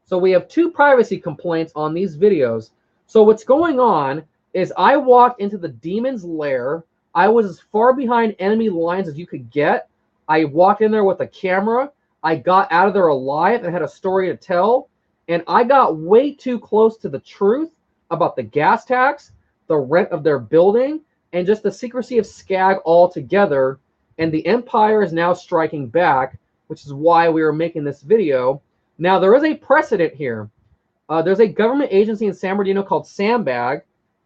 So we have 2 privacy complaints on these videos. So what's going on is I walked into the demon's lair. I was as far behind enemy lines as you could get. I walked in there with a camera. I got out of there alive and had a story to tell. And I got way too close to the truth about the gas tax, the rent of their building, and just the secrecy of SCAG altogether. And the empire is now striking back, which is why we are making this video. Now, there is a precedent here. There's a government agency in San Bernardino called Sandbag.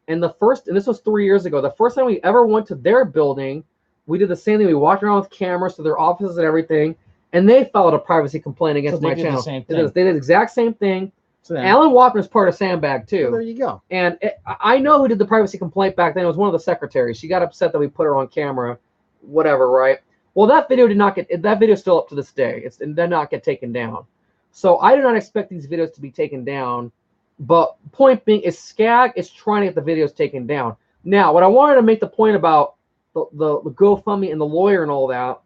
And this was 3 years ago. The first time we ever went to their building, we did the same thing. We walked around with cameras to their offices and everything. And they filed a privacy complaint against my channel. They did the exact same thing. So Alan Wapner is part of Sandbag too. Well, there you go. And I know who did the privacy complaint back then. It was one of the secretaries. She got upset that we put her on camera, whatever, right? Well, that video did not get. That video is still up to this day. It did not get taken down. So I do not expect these videos to be taken down. But point being is SCAG is trying to get the videos taken down. Now, what I wanted to make the point about the GoFundMe and the lawyer and all that.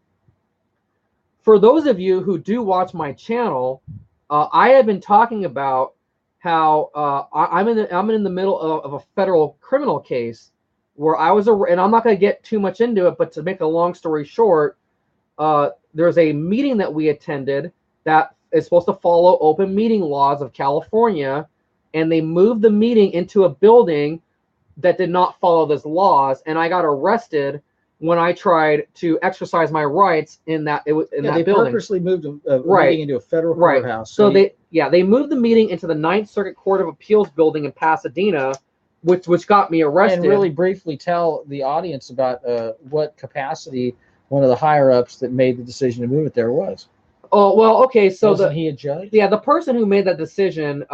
For those of you who do watch my channel, I have been talking about how I'm in the middle of a federal criminal case where I was, and I'm not going to get too much into it, but to make a long story short, there's a meeting that we attended that is supposed to follow open meeting laws of California, and they moved the meeting into a building that did not follow those laws, and I got arrested when I tried to exercise my rights in that that they building. Purposely moved a Right. meeting into a federal Right. courthouse. So they moved the meeting into the Ninth Circuit Court of Appeals building in Pasadena, which got me arrested. And really briefly tell the audience about what capacity one of the higher ups that made the decision to move it there was. Oh, well, okay, so wasn't he a judge? Yeah, the person who made that decision,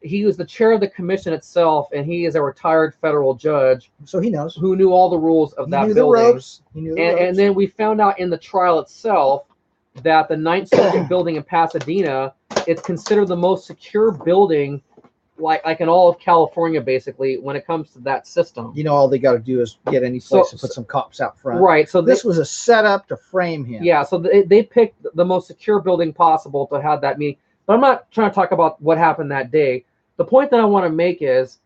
he was the chair of the commission itself, and he is a retired federal judge. So he knows. Who knew all the rules of that building. The ropes. He knew the ropes. And then we found out in the trial itself that the Ninth Circuit building in Pasadena, it's considered the most secure building, like in all of California, basically, when it comes to that system. You know, all they got to do is get any place and put some cops out front. Right. So this was a setup to frame him. Yeah. So they picked the most secure building possible to have that meeting. But I'm not trying to talk about what happened that day. The point that I want to make is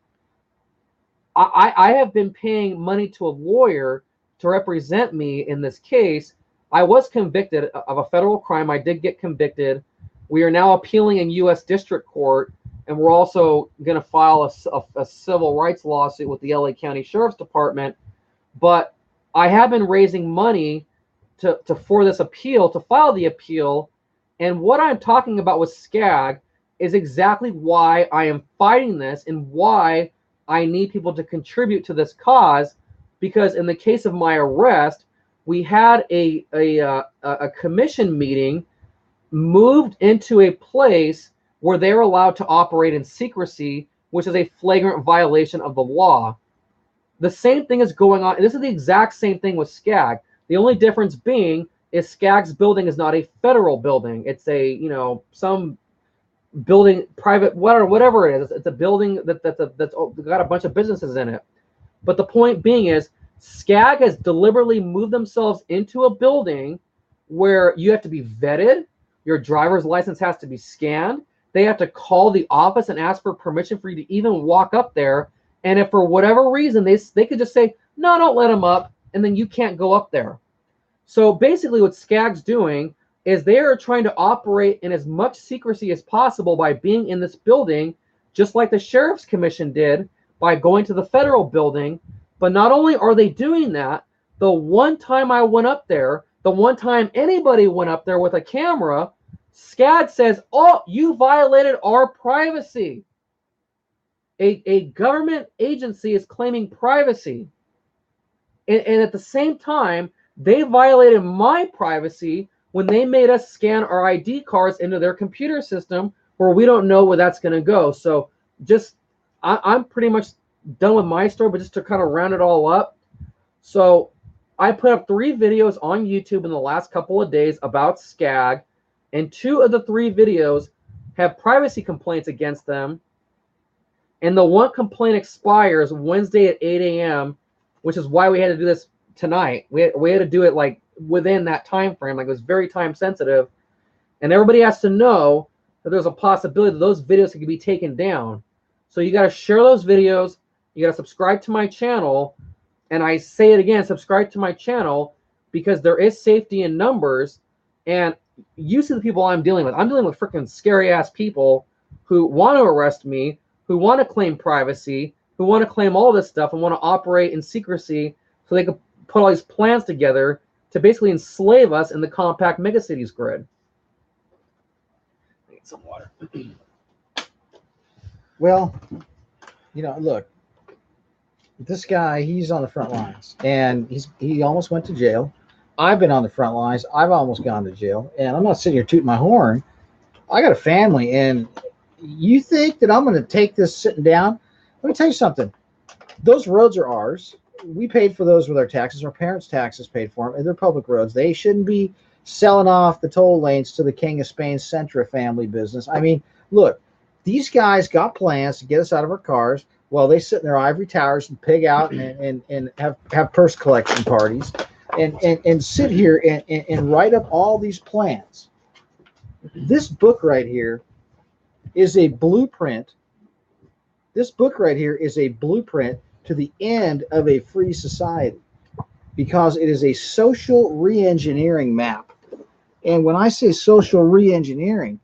I have been paying money to a lawyer to represent me in this case. I was convicted of a federal crime. I did get convicted. We are now appealing in U.S. District Court, and we're also going to file a civil rights lawsuit with the LA County Sheriff's Department. But I have been raising money for this appeal, to file the appeal. And what I'm talking about with SCAG is exactly why I am fighting this and why I need people to contribute to this cause. Because in the case of my arrest, we had a commission meeting moved into a place where they're allowed to operate in secrecy, which is a flagrant violation of the law. The same thing is going on. And this is the exact same thing with SCAG. The only difference being is SCAG's building is not a federal building. It's a, some building, private, whatever it is. It's a building that's got a bunch of businesses in it. But the point being is SCAG has deliberately moved themselves into a building where you have to be vetted. Your driver's license has to be scanned. They have to call the office and ask for permission for you to even walk up there. And if for whatever reason they could just say, no, don't let them up, and then you can't go up there. So basically what SCAG's doing is they are trying to operate in as much secrecy as possible by being in this building, just like the Sheriff's Commission did by going to the federal building. But not only are they doing that, the one time I went up there, the one time anybody went up there with a camera, SCAG says, oh, you violated our privacy. A government agency is claiming privacy. And at the same time, they violated my privacy when they made us scan our ID cards into their computer system where we don't know where that's going to go. So I'm pretty much done with my story, but just to kind of round it all up. So I put up 3 videos on YouTube in the last couple of days about SCAG, and 2 of the 3 videos have privacy complaints against them. And the one complaint expires Wednesday at 8 a.m., which is why we had to do this tonight. We had to do it like within that time frame. Like, it was very time sensitive. And everybody has to know that there's a possibility that those videos could be taken down. So you got to share those videos. You got to subscribe to my channel. And I say it again, subscribe to my channel, because there is safety in numbers. And you see the people I'm dealing with. I'm dealing with freaking scary ass people who want to arrest me, who want to claim privacy, who want to claim all this stuff and want to operate in secrecy so they can put all these plans together to basically enslave us in the compact megacities grid. I need some water. Well, look, this guy, he's on the front lines, and he almost went to jail. I've been on the front lines. I've almost gone to jail, and I'm not sitting here tooting my horn. I got a family, and you think that I'm going to take this sitting down? Let me tell you something. Those roads are ours. We paid for those with our taxes. Our parents' taxes paid for them, and they're public roads. They shouldn't be selling off the toll lanes to the King of Spain's Centra family business. I mean, look, these guys got plans to get us out of our cars while they sit in their ivory towers and pig out and have purse collection parties and sit here and write up all these plans. This book right here is a blueprint. This book right here is a blueprint to the end of a free society, because it is a social re-engineering map. And when I say social re-engineering,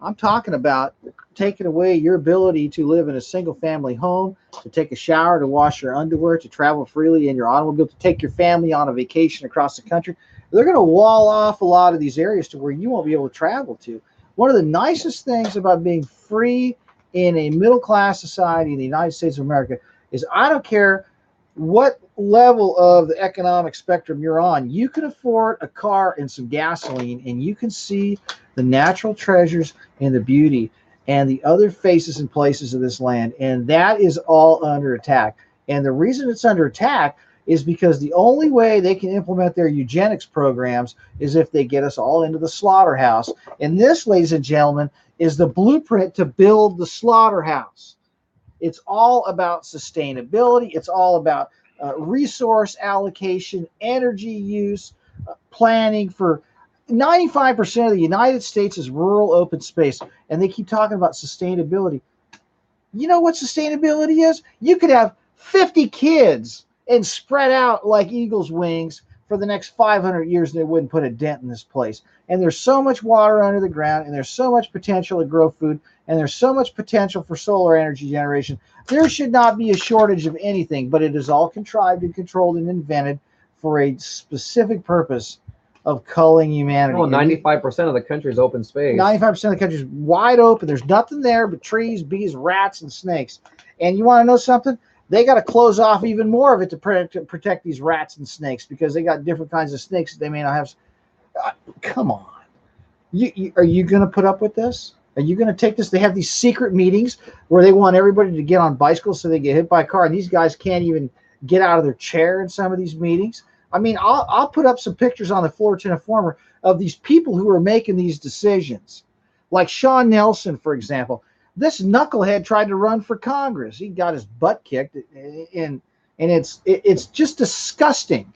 I'm talking about taking away your ability to live in a single family home, to take a shower, to wash your underwear, to travel freely in your automobile, to take your family on a vacation across the country. They're going to wall off a lot of these areas to where you won't be able to travel to. One of the nicest things about being free in a middle class society in the United States of America is I don't care what level of the economic spectrum you're on, you can afford a car and some gasoline, and you can see the natural treasures and the beauty and the other faces and places of this land. And that is all under attack. And the reason it's under attack is because the only way they can implement their eugenics programs is if they get us all into the slaughterhouse. And this, ladies and gentlemen, is the blueprint to build the slaughterhouse. It's all about sustainability. It's all about resource allocation, energy use, planning for 95% of the United States is rural open space. And they keep talking about sustainability. You know what sustainability is? You could have 50 kids and spread out like eagle's wings for the next 500 years, and they wouldn't put a dent in this place. And there's so much water under the ground, and there's so much potential to grow food, and there's so much potential for solar energy generation. There should not be a shortage of anything, but it is all contrived and controlled and invented for a specific purpose of culling humanity. Well, 95% of the country is open space. 95% of the country is wide open. There's nothing there but trees, bees, rats, and snakes. And you want to know something? They got to close off even more of it to protect these rats and snakes, because they got different kinds of snakes that they may not have. Come on. Are you going to put up with this? Are you going to take this? They have these secret meetings where they want everybody to get on bicycles so they get hit by a car, and these guys can't even get out of their chair in some of these meetings. I mean, I'll put up some pictures on the Fullerton Informer of these people who are making these decisions. Like Sean Nelson, for example. This knucklehead tried to run for Congress. He got his butt kicked, and it's just disgusting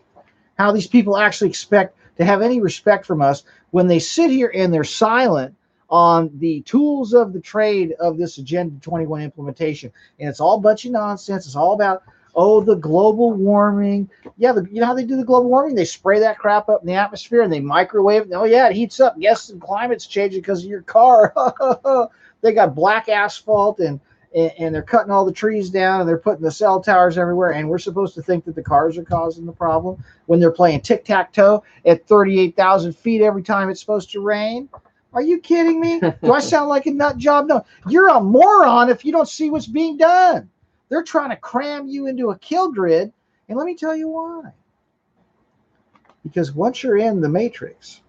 how these people actually expect to have any respect from us when they sit here and they're silent on the tools of the trade of this Agenda 21 implementation. And it's all a bunch of nonsense. It's all about, the global warming. Yeah, you know how they do the global warming? They spray that crap up in the atmosphere and they microwave it. Oh, yeah, it heats up. Yes, the climate's changing because of your car. They got black asphalt and they're cutting all the trees down and they're putting the cell towers everywhere. And we're supposed to think that the cars are causing the problem when they're playing tic-tac-toe at 38,000 feet every time it's supposed to rain. Are you kidding me? Do I sound like a nut job? No. You're a moron if you don't see what's being done. They're trying to cram you into a kill grid. And let me tell you why. Because once you're in the matrix,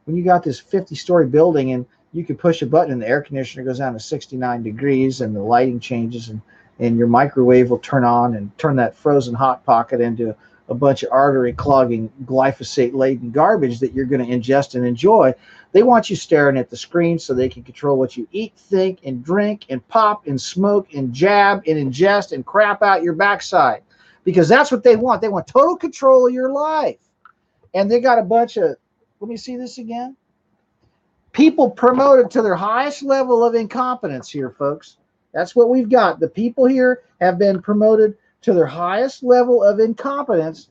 when you got this 50-story building and you can push a button and the air conditioner goes down to 69 degrees and the lighting changes and your microwave will turn on and turn that frozen hot pocket into a bunch of artery clogging glyphosate laden garbage that you're going to ingest and enjoy. They want you staring at the screen so they can control what you eat, think, and drink, and pop, and smoke, and jab, and ingest, and crap out your backside. Because that's what they want. They want total control of your life. And they got a bunch of, let me see this again. People promoted to their highest level of incompetence here, folks. That's what we've got. The people here have been promoted to their highest level of incompetence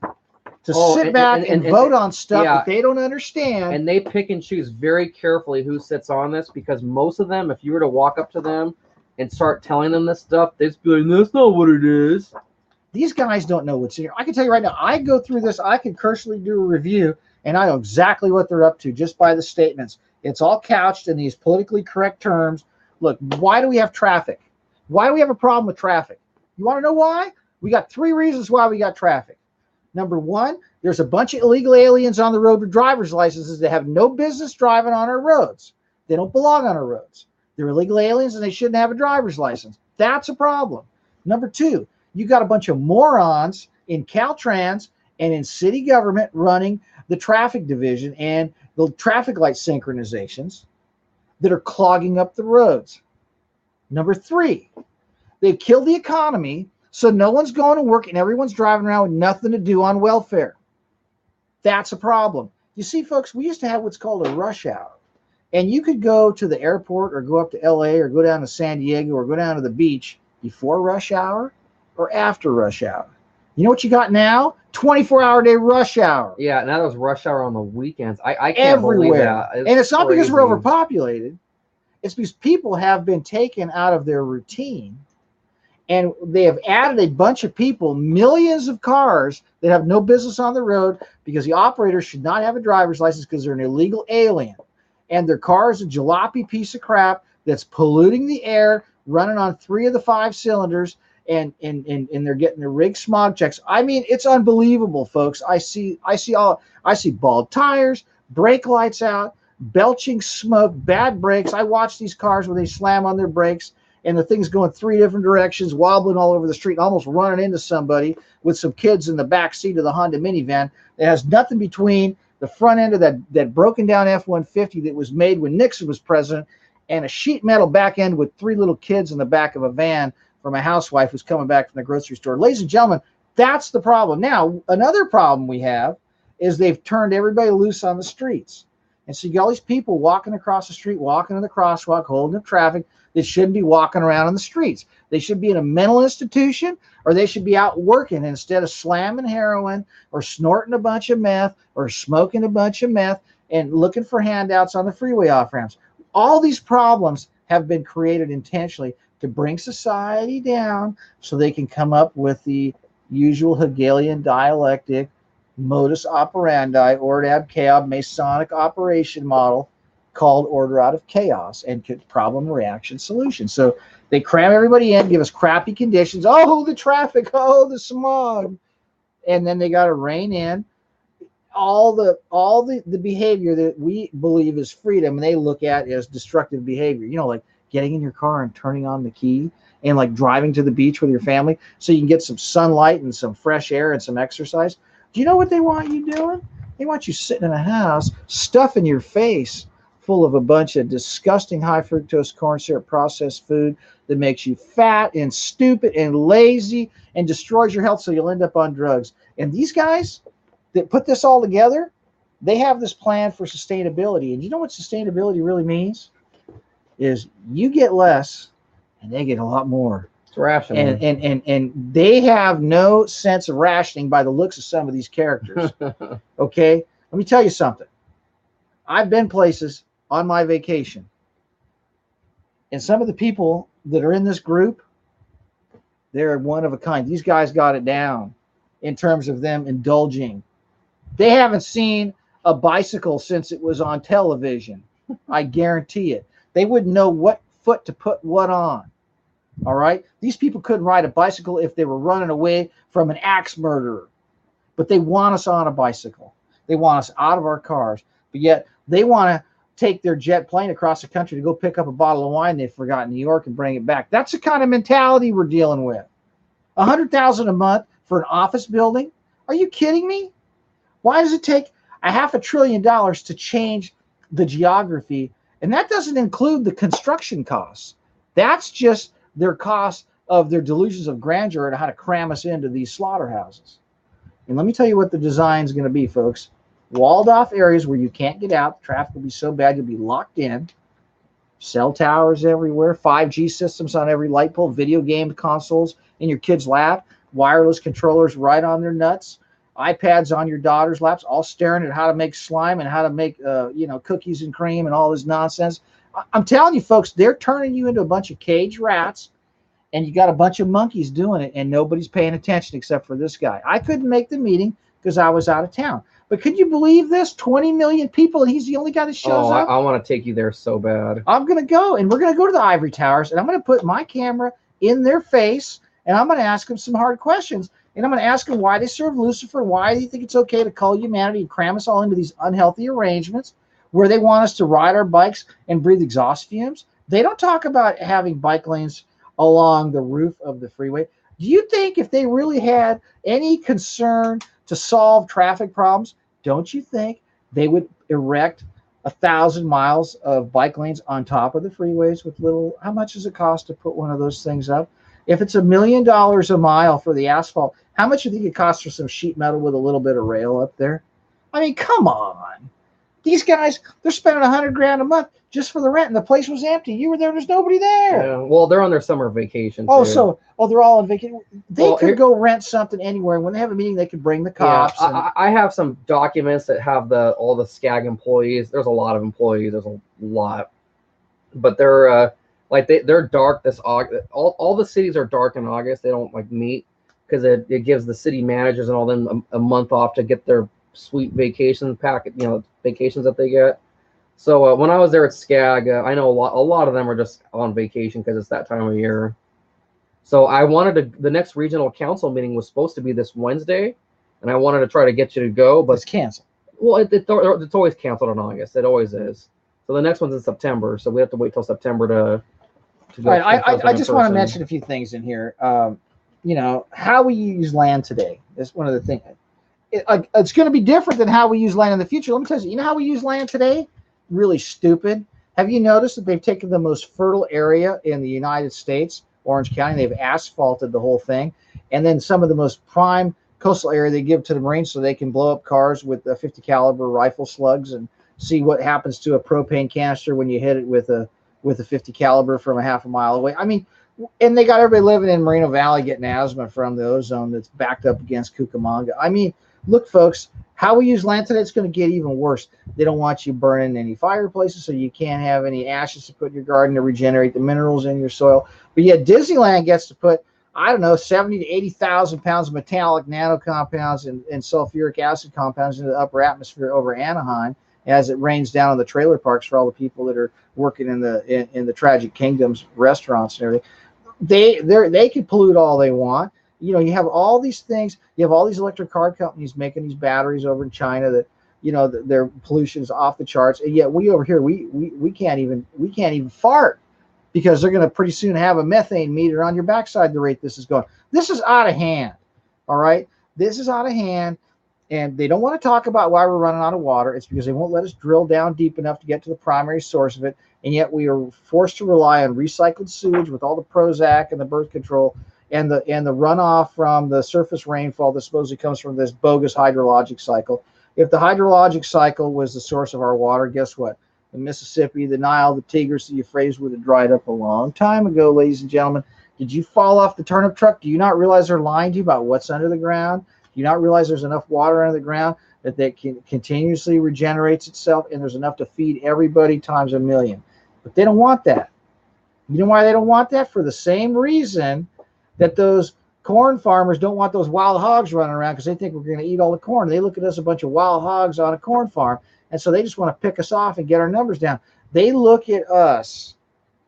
to sit back and vote on stuff that they don't understand. And they pick and choose very carefully who sits on this, because most of them, if you were to walk up to them and start telling them this stuff, they'd be like, that's not what it is. These guys don't know what's in here. I can tell you right now, I go through this, I can cursorily do a review, and I know exactly what they're up to just by the statements. It's all couched in these politically correct terms. Look, why do we have traffic? Why do we have a problem with traffic? You want to know why? We got 3 reasons why we got traffic. Number 1, there's a bunch of illegal aliens on the road with driver's licenses that have no business driving on our roads. They don't belong on our roads. They're illegal aliens and they shouldn't have a driver's license. That's a problem. Number 2, you got a bunch of morons in Caltrans and in city government running the traffic division and the traffic light synchronizations that are clogging up the roads. Number 3, they've killed the economy, so no one's going to work and everyone's driving around with nothing to do on welfare. That's a problem. You see, folks, we used to have what's called a rush hour. And you could go to the airport or go up to LA or go down to San Diego or go down to the beach before rush hour or after rush hour. You know what you got now? 24-hour day rush hour. Yeah, now there's rush hour on the weekends. I can't believe that. And it's not because we're overpopulated. It's because people have been taken out of their routine, and they have added a bunch of people, millions of cars that have no business on the road because the operator should not have a driver's license because they're an illegal alien. And their car is a jalopy piece of crap that's polluting the air, running on 3 of the 5 cylinders, and they're getting their rig smog checks. I mean, it's unbelievable, folks. I see bald tires, brake lights out, belching smoke, bad brakes. I watch these cars where they slam on their brakes and the thing's going 3 different directions, wobbling all over the street, almost running into somebody with some kids in the back seat of the Honda minivan that has nothing between the front end of that broken down F-150 that was made when Nixon was president and a sheet metal back end with 3 little kids in the back of a van from a housewife who's coming back from the grocery store. Ladies and gentlemen, that's the problem. Now, another problem we have is they've turned everybody loose on the streets. And so you got all these people walking across the street, walking in the crosswalk, holding up traffic that shouldn't be walking around on the streets. They should be in a mental institution, or they should be out working instead of slamming heroin or snorting a bunch of meth or smoking a bunch of meth and looking for handouts on the freeway off-ramps. All these problems have been created intentionally to bring society down so they can come up with the usual Hegelian dialectic modus operandi, Ord ab chaos, Masonic operation model called order out of chaos and problem reaction solution. So they cram everybody in, give us crappy conditions. Oh, the traffic, oh, the smog. And then they got to rein in all the behavior that we believe is freedom and they look at as destructive behavior. You know, like getting in your car and turning on the key and like driving to the beach with your family so you can get some sunlight and some fresh air and some exercise. Do you know what they want you doing? They want you sitting in a house, stuffing your face full of a bunch of disgusting high fructose corn syrup processed food that makes you fat and stupid and lazy and destroys your health so you'll end up on drugs. And these guys that put this all together, they have this plan for sustainability. And you know what sustainability really means? Is you get less and they get a lot more. It's rationing. And they have no sense of rationing by the looks of some of these characters. Okay? Let me tell you something. I've been places on my vacation, and some of the people that are in this group, they're one of a kind. These guys got it down in terms of them indulging. They haven't seen a bicycle since it was on television. I guarantee it. They wouldn't know what foot to put what on. All right? These people couldn't ride a bicycle if they were running away from an axe murderer. But they want us on a bicycle. They want us out of our cars. But yet they want to take their jet plane across the country to go pick up a bottle of wine they forgot in New York and bring it back. That's the kind of mentality we're dealing with. $100,000 a month for an office building? Are you kidding me? Why does it take $500 billion to change the geography? And that doesn't include the construction costs. That's just their cost of their delusions of grandeur and how to cram us into these slaughterhouses. And let me tell you what the design is going to be, folks. Walled off areas where you can't get out. The traffic will be so bad you'll be locked in. Cell towers everywhere. 5G systems on every light pole. Video game consoles in your kid's lap. Wireless controllers right on their nuts. iPads on your daughter's laps, all staring at how to make slime and how to make cookies and cream and all this nonsense. I'm telling you, folks, they're turning you into a bunch of cage rats, and you got a bunch of monkeys doing it, and nobody's paying attention except for this guy. I couldn't make the meeting because I was out of town. But could you believe this? 20 million people, and he's the only guy that shows up? I want to take you there so bad. I'm going to go, and we're going to go to the ivory towers, and I'm going to put my camera in their face, and I'm going to ask them some hard questions. And I'm going to ask them why they serve Lucifer, why they think it's okay to cull humanity and cram us all into these unhealthy arrangements where they want us to ride our bikes and breathe exhaust fumes. They don't talk about having bike lanes along the roof of the freeway. Do you think if they really had any concern to solve traffic problems, don't you think they would erect 1,000 miles of bike lanes on top of the freeways with little, how much does it cost to put one of those things up? If it's $1 million a mile for the asphalt, how much do you think it costs for some sheet metal with a little bit of rail up there? I mean, come on. These guys, they're spending $100,000 a month just for the rent, and the place was empty. You were there, there's nobody there. Yeah, well, they're on their summer vacation. Oh, they're all on vacation. They could go rent something anywhere. When they have a meeting, they could bring the cops. Yeah, I have some documents that have all the SCAG employees. There's a lot of employees. There's a lot. but they're like they're dark this August. All the cities are dark in August. They don't like meet because it gives the city managers and all them a month off to get their sweet vacation packet, vacations that they get. So when I was there at SCAG, I know a lot of them are just on vacation because it's that time of year. So I wanted to. The next regional council meeting was supposed to be this Wednesday, and I wanted to try to get you to go, but it's canceled. Well, it's always canceled in August. It always is. So the next one's in September. So we have to wait till September to go. All right, I just want to mention a few things in here. How we use land today is one of the things. It's going to be different than how we use land in the future. Let me tell you, how we use land today? Really stupid. Have you noticed that they've taken the most fertile area in the United States, Orange County, they've asphalted the whole thing, and then some of the most prime coastal area they give to the Marines so they can blow up cars with 50 caliber rifle slugs and see what happens to a propane canister when you hit it with a 50 caliber from a half a mile away. I mean, and they got everybody living in Moreno Valley getting asthma from the ozone that's backed up against Cucamonga. I mean, look, folks, how we use land today, it's going to get even worse. They don't want you burning any fireplaces, so you can't have any ashes to put in your garden to regenerate the minerals in your soil. But yet Disneyland gets to put, I don't know, 70 to 80,000 pounds of metallic nano compounds and sulfuric acid compounds into the upper atmosphere over Anaheim as it rains down on the trailer parks for all the people that are working in the Tragic Kingdoms restaurants and everything. They can pollute all they want. You have all these things. You have all these electric car companies making these batteries over in China that, their pollution is off the charts. And yet we over here, we can't even fart because they're going to pretty soon have a methane meter on your backside the rate this is going. This is out of hand. All right. This is out of hand. And they don't want to talk about why we're running out of water. It's because they won't let us drill down deep enough to get to the primary source of it. And yet we are forced to rely on recycled sewage with all the Prozac and the birth control and the runoff from the surface rainfall that supposedly comes from this bogus hydrologic cycle. If the hydrologic cycle was the source of our water, guess what? The Mississippi, the Nile, the Tigris, the Euphrates would have dried up a long time ago, ladies and gentlemen. Did you fall off the turnip truck? Do you not realize they're lying to you about what's under the ground? Do you not realize there's enough water under the ground that continuously regenerates itself, and there's enough to feed everybody times a million? But they don't want that. You know why they don't want that? For the same reason that those corn farmers don't want those wild hogs running around, because they think we're going to eat all the corn. They look at us a bunch of wild hogs on a corn farm, and so they just want to pick us off and get our numbers down. They look at us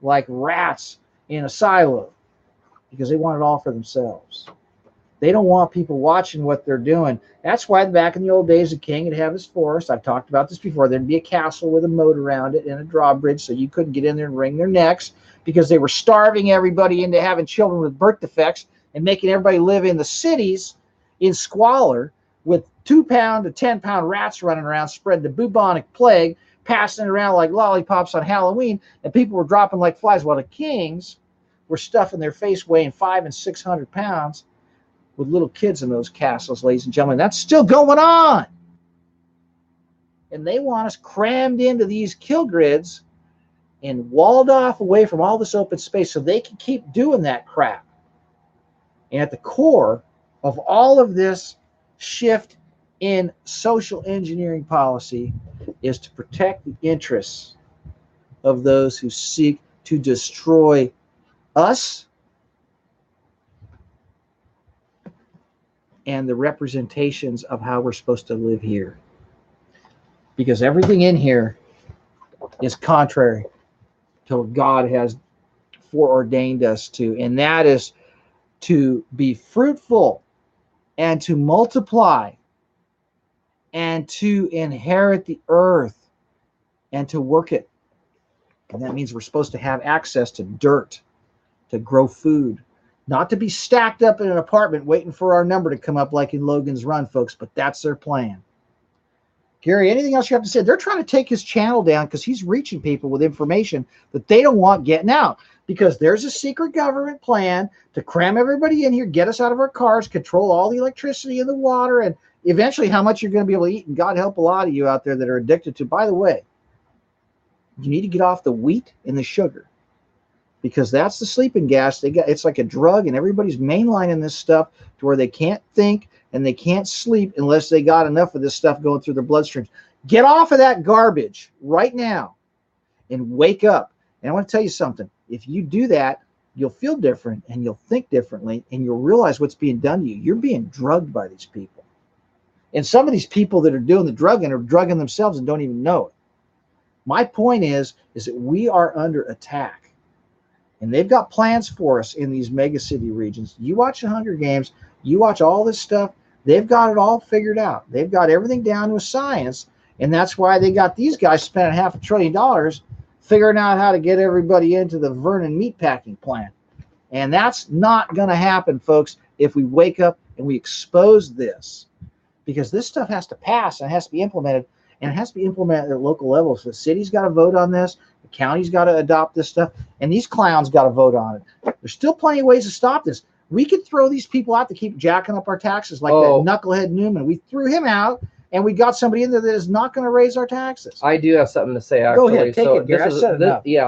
like rats in a silo because they want it all for themselves. They don't want people watching what they're doing. That's why back in the old days, the king would have his forest. I've talked about this before. There'd be a castle with a moat around it and a drawbridge, so you couldn't get in there and wring their necks, because they were starving everybody into having children with birth defects and making everybody live in the cities in squalor with 2-pound to 10-pound rats running around spreading the bubonic plague, passing it around like lollipops on Halloween, and people were dropping like flies, while the kings were stuffing their face weighing 500 and 600 pounds with little kids in those castles, ladies and gentlemen. That's still going on. And they want us crammed into these kill grids and walled off away from all this open space so they can keep doing that crap. And at the core of all of this shift in social engineering policy is to protect the interests of those who seek to destroy us and the representations of how we're supposed to live here. Because everything in here is contrary to what God has foreordained us to, and that is to be fruitful and to multiply and to inherit the earth and to work it. And that means we're supposed to have access to dirt, to grow food, not to be stacked up in an apartment waiting for our number to come up like in Logan's Run, folks, but that's their plan. Gary, anything else you have to say? They're trying to take his channel down because he's reaching people with information that they don't want getting out, because there's a secret government plan to cram everybody in here, get us out of our cars, control all the electricity and the water, and eventually how much you're going to be able to eat. And God help a lot of you out there that are addicted to, by the way, you need to get off the wheat and the sugar, because that's the sleeping gas. It's like a drug, and everybody's mainlining this stuff to where they can't think and they can't sleep unless they got enough of this stuff going through their bloodstreams. Get off of that garbage right now and wake up And I want to tell you something. If you do that, you'll feel different and you'll think differently and you'll realize what's being done to you. You're being drugged by these people. And some of these people that are doing the drugging are drugging themselves and don't even know it. My point is that we are under attack. And they've got plans for us in these mega city regions. You watch the Hunger Games, you watch all this stuff, they've got it all figured out. They've got everything down to a science. And that's why they got these guys spending $500 billion figuring out how to get everybody into the Vernon meatpacking plant. And that's not going to happen, folks, if we wake up and we expose this. Because this stuff has to pass and it has to be implemented. And it has to be implemented at local levels. So the city's got to vote on this. The county's got to adopt this stuff. And these clowns got to vote on it. There's still plenty of ways to stop this. We could throw these people out to keep jacking up our taxes like that knucklehead Newman. We threw him out. And we got somebody in there that is not going to raise our taxes. I do have something to say, actually. Go ahead, take it, Gary.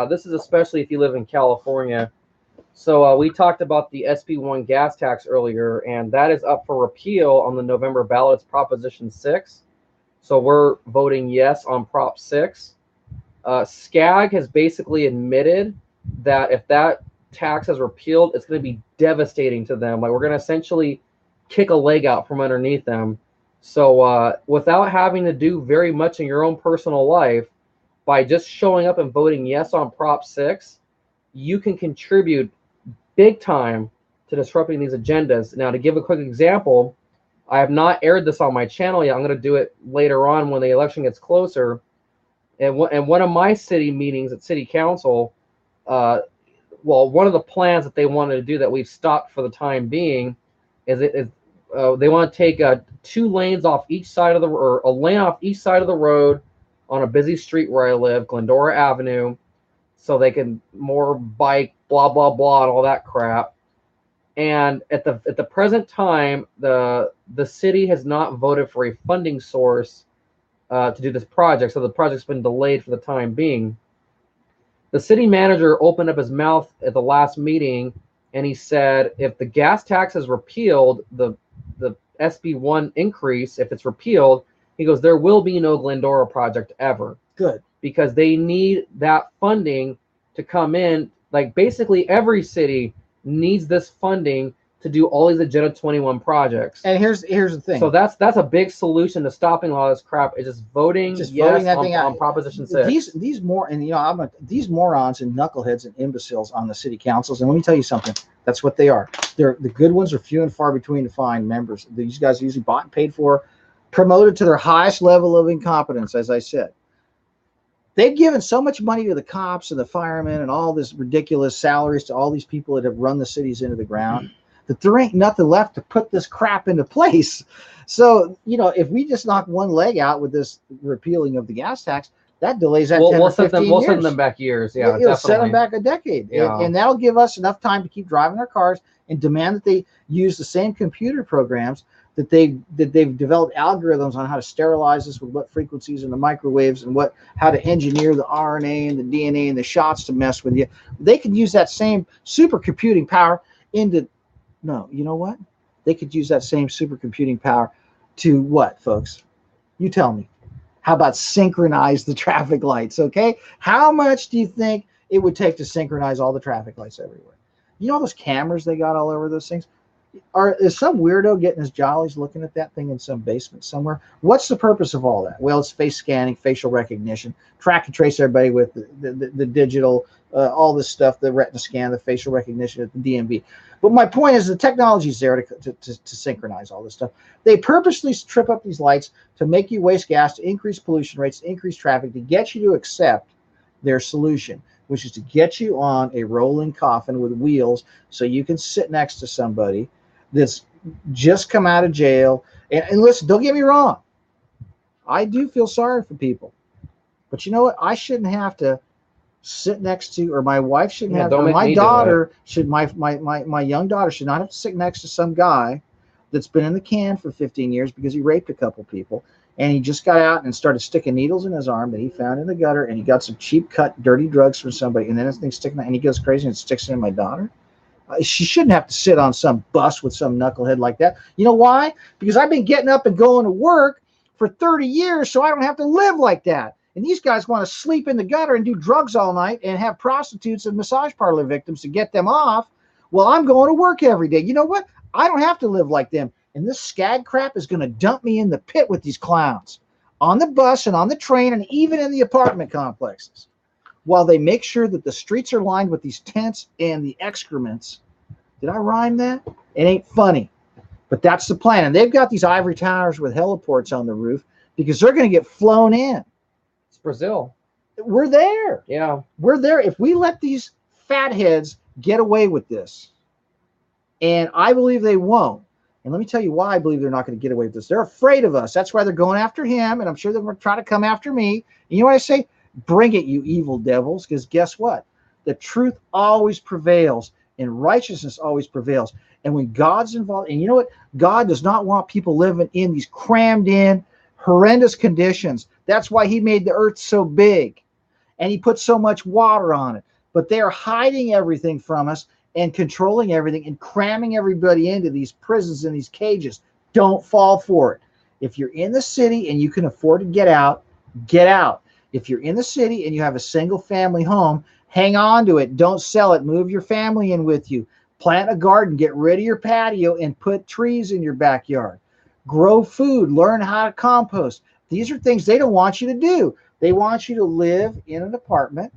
This is especially if you live in California. So we talked about the SB1 gas tax earlier, and that is up for repeal on the November ballot. It's Proposition 6. So we're voting yes on Prop 6. SCAG has basically admitted that if that tax is repealed, it's going to be devastating to them. Like, we're going to essentially kick a leg out from underneath them. So without having to do very much in your own personal life, by just showing up and voting yes on Prop 6, you can contribute big time to disrupting these agendas. Now, to give a quick example, I have not aired this on my channel yet. I'm going to do it later on when the election gets closer. And one of my city meetings at City Council, one of the plans that they wanted to do that we've stopped for the time being is they want to take 2 lanes off each side of or a lane off each side of the road on a busy street where I live, Glendora Avenue, so they can more bike, blah, blah, blah, and all that crap. And at the present time, the city has not voted for a funding source to do this project, so the project's been delayed for the time being. The city manager opened up his mouth at the last meeting, and he said if the gas tax is repealed, the SB1 increase, if it's repealed, he goes, there will be no Glendora project ever. Good. Because they need that funding to come in. Like, basically every city needs this funding to do all these Agenda 21 projects. And here's the thing. So that's a big solution to stopping all this crap, is just voting on Proposition 6. These morons and knuckleheads and imbeciles on the city councils. And let me tell you something. That's what they are. The good ones are few and far between to find members. These guys are usually bought and paid for, promoted to their highest level of incompetence, as I said. They've given so much money to the cops and the firemen and all this ridiculous salaries to all these people that have run the cities into the ground that there ain't nothing left to put this crap into place. So, if we just knock one leg out with this repealing of the gas tax, that delays that 10 or 15 years. We'll send them back years. Yeah, it'll set them back a decade. Yeah. And that'll give us enough time to keep driving our cars and demand that they use the same computer programs that they've developed algorithms on how to sterilize this with what frequencies in the microwaves and how to engineer the RNA and the DNA and the shots to mess with you. They could use that same supercomputing power they could use that same supercomputing power to what, folks? You tell me. How about synchronize the traffic lights, okay? How much do you think it would take to synchronize all the traffic lights everywhere? You know all those cameras they got all over those things? Is some weirdo getting his jollies looking at that thing in some basement somewhere? What's the purpose of all that? Well, it's face scanning, facial recognition, track and trace everybody with the digital, all this stuff, the retina scan, the facial recognition at the DMV. But my point is the technology is there to synchronize all this stuff. They purposely trip up these lights to make you waste gas, to increase pollution rates, to increase traffic, to get you to accept their solution, which is to get you on a rolling coffin with wheels so you can sit next to somebody that's just come out of jail. And listen, don't get me wrong. I do feel sorry for people. But you know what? I shouldn't have to sit next to, or my wife shouldn't have to, or my daughter should, my young daughter should not have to sit next to some guy that's been in the can for 15 years because he raped a couple people. And he just got out and started sticking needles in his arm that he found in the gutter, and he got some cheap cut, dirty drugs from somebody, and then this thing's sticking out, and he goes crazy and sticks it in my daughter. She shouldn't have to sit on some bus with some knucklehead like that. You know why? Because I've been getting up and going to work for 30 years, so I don't have to live like that. And these guys want to sleep in the gutter and do drugs all night and have prostitutes and massage parlor victims to get them off. Well, I'm going to work every day. You know what? I don't have to live like them. And this scag crap is going to dump me in the pit with these clowns on the bus and on the train and even in the apartment complexes, while they make sure that the streets are lined with these tents and the excrements. Did I rhyme that? It ain't funny, but that's the plan. And they've got these ivory towers with heliports on the roof because they're going to get flown in. It's Brazil. We're there. Yeah. We're there. If we let these fatheads get away with this, and I believe they won't, and let me tell you why I believe they're not going to get away with this. They're afraid of us. That's why they're going after him, and I'm sure they're going to try to come after me. And you know what I say? Bring it, you evil devils, because guess what? The truth always prevails, and righteousness always prevails. And when God's involved, and you know what? God does not want people living in these crammed in, horrendous conditions. That's why he made the earth so big, and he put so much water on it. But they are hiding everything from us and controlling everything and cramming everybody into these prisons and these cages. Don't fall for it. If you're in the city and you can afford to get out, get out. If you're in the city and you have a single family home, hang on to it. Don't sell it. Move your family in with you. Plant a garden. Get rid of your patio and put trees in your backyard. Grow food. Learn how to compost. These are things they don't want you to do. They want you to live in an apartment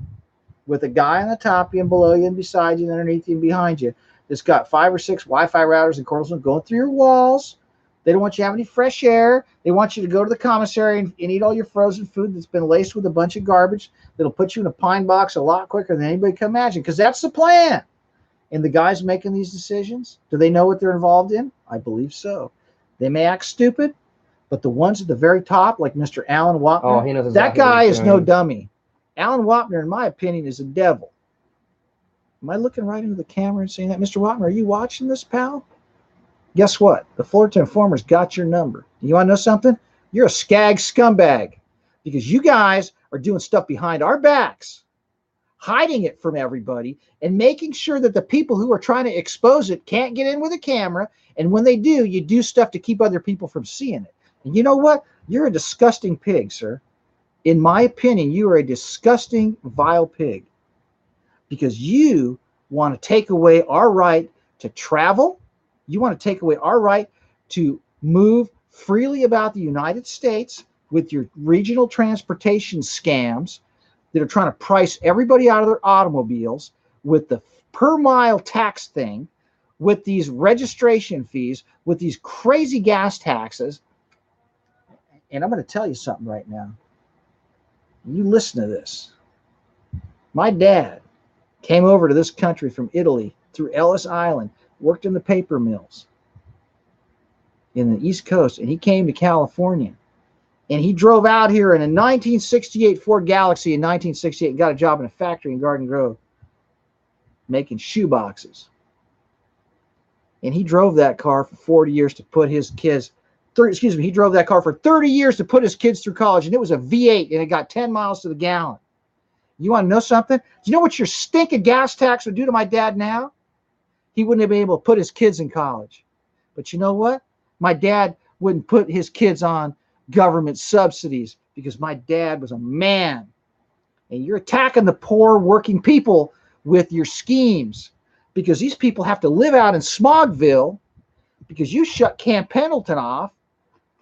with a guy on the top of you and below you and beside you and underneath you and behind you that's got 5 or 6 Wi-Fi routers and cordless going through your walls. They don't want you to have any fresh air. They want you to go to the commissary and eat all your frozen food that's been laced with a bunch of garbage that'll put you in a pine box a lot quicker than anybody can imagine, because that's the plan. And the guys making these decisions, do they know what they're involved in? I believe so. They may act stupid, but the ones at the very top, like Mr. Alan Wapner, He knows that exactly guy what he's is no doing. dummy. Alan Wapner, in my opinion, is a devil. Am I looking right into the camera and saying that? Mr. Wapner, are you watching this, pal? Guess what? The Fullerton Informer's got your number. You want to know something? You're a scag scumbag, because you guys are doing stuff behind our backs, hiding it from everybody, and making sure that the people who are trying to expose it can't get in with a camera. And when they do, you do stuff to keep other people from seeing it. And you know what? You're a disgusting pig, sir. In my opinion, you are a disgusting, vile pig, because you want to take away our right to travel. You want to take away our right to move freely about the United States with your regional transportation scams that are trying to price everybody out of their automobiles with the per mile tax thing, with these registration fees, with these crazy gas taxes. And I'm going to tell you something right now. You listen to this. My dad came over to this country from Italy through Ellis Island, worked in the paper mills in the East Coast, and he came to California. And he drove out here in a 1968 Ford Galaxy in 1968 and got a job in a factory in Garden Grove making shoe boxes. And he drove that car for 40 years to put his kids he drove that car for 30 years to put his kids through college, and it was a V8, and it got 10 miles to the gallon. You want to know something? Do you know what your stinking gas tax would do to my dad now? He wouldn't have been able to put his kids in college. But you know what? My dad wouldn't put his kids on government subsidies, because my dad was a man. And you're attacking the poor working people with your schemes, because these people have to live out in Smogville because you shut Camp Pendleton off,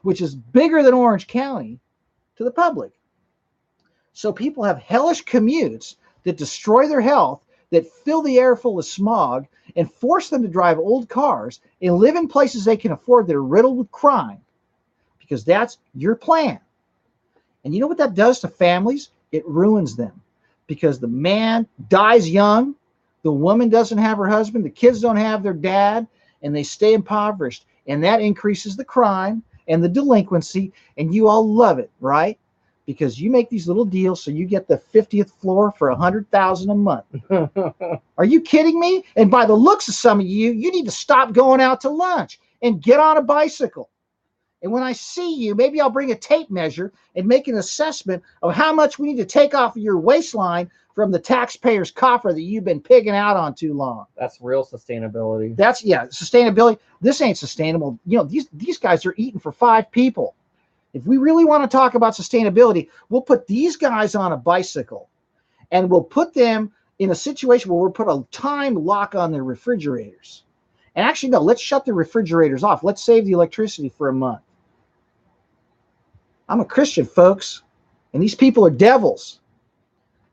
which is bigger than Orange County, to the public. So people have hellish commutes that destroy their health, that fill the air full of smog, and force them to drive old cars and live in places they can afford that are riddled with crime, because that's your plan. And you know what that does to families? It ruins them, because the man dies young, the woman doesn't have her husband, the kids don't have their dad, and they stay impoverished. And that increases the crime and the delinquency, and you all love it, right? Because you make these little deals so you get the 50th floor for $100,000 a month. Are you kidding me? And by the looks of some of you, you need to stop going out to lunch and get on a bicycle. And when I see you, maybe I'll bring a tape measure and make an assessment of how much we need to take off of your waistline from the taxpayer's coffer that you've been pigging out on too long. That's real sustainability. Sustainability. This ain't sustainable. You know, these guys are eating for 5 people. If we really want to talk about sustainability, we'll put these guys on a bicycle and we'll put them in a situation where we'll put a time lock on their refrigerators. And actually, no, let's shut the refrigerators off. Let's save the electricity for a month. I'm a Christian, folks, and these people are devils.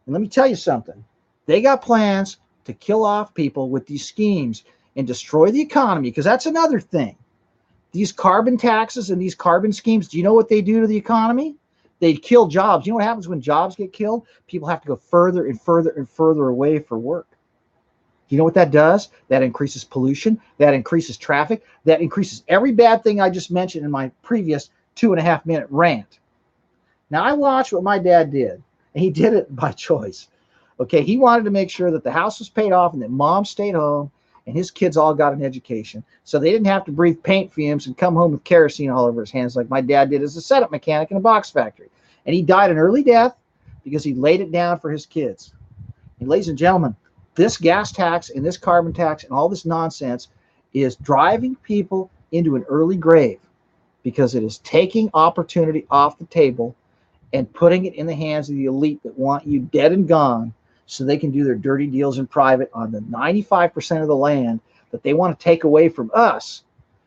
And let me tell you something. They got plans to kill off people with these schemes and destroy the economy, because that's another thing. These carbon taxes and these carbon schemes, do you know what they do to the economy? They kill jobs. You know what happens when jobs get killed? People have to go further and further and further away for work. You know what that does? That increases pollution. That increases traffic. That increases every bad thing I just mentioned in my previous 2.5-minute rant. Now, I watched what my dad did, and he did it by choice. Okay, he wanted to make sure that the house was paid off and that mom stayed home and his kids all got an education, so they didn't have to breathe paint fumes and come home with kerosene all over his hands like my dad did as a setup mechanic in a box factory. And he died an early death because he laid it down for his kids. And ladies and gentlemen, this gas tax and this carbon tax and all this nonsense is driving people into an early grave, because it is taking opportunity off the table and putting it in the hands of the elite that want you dead and gone so they can do their dirty deals in private on the 95% of the land that they want to take away from us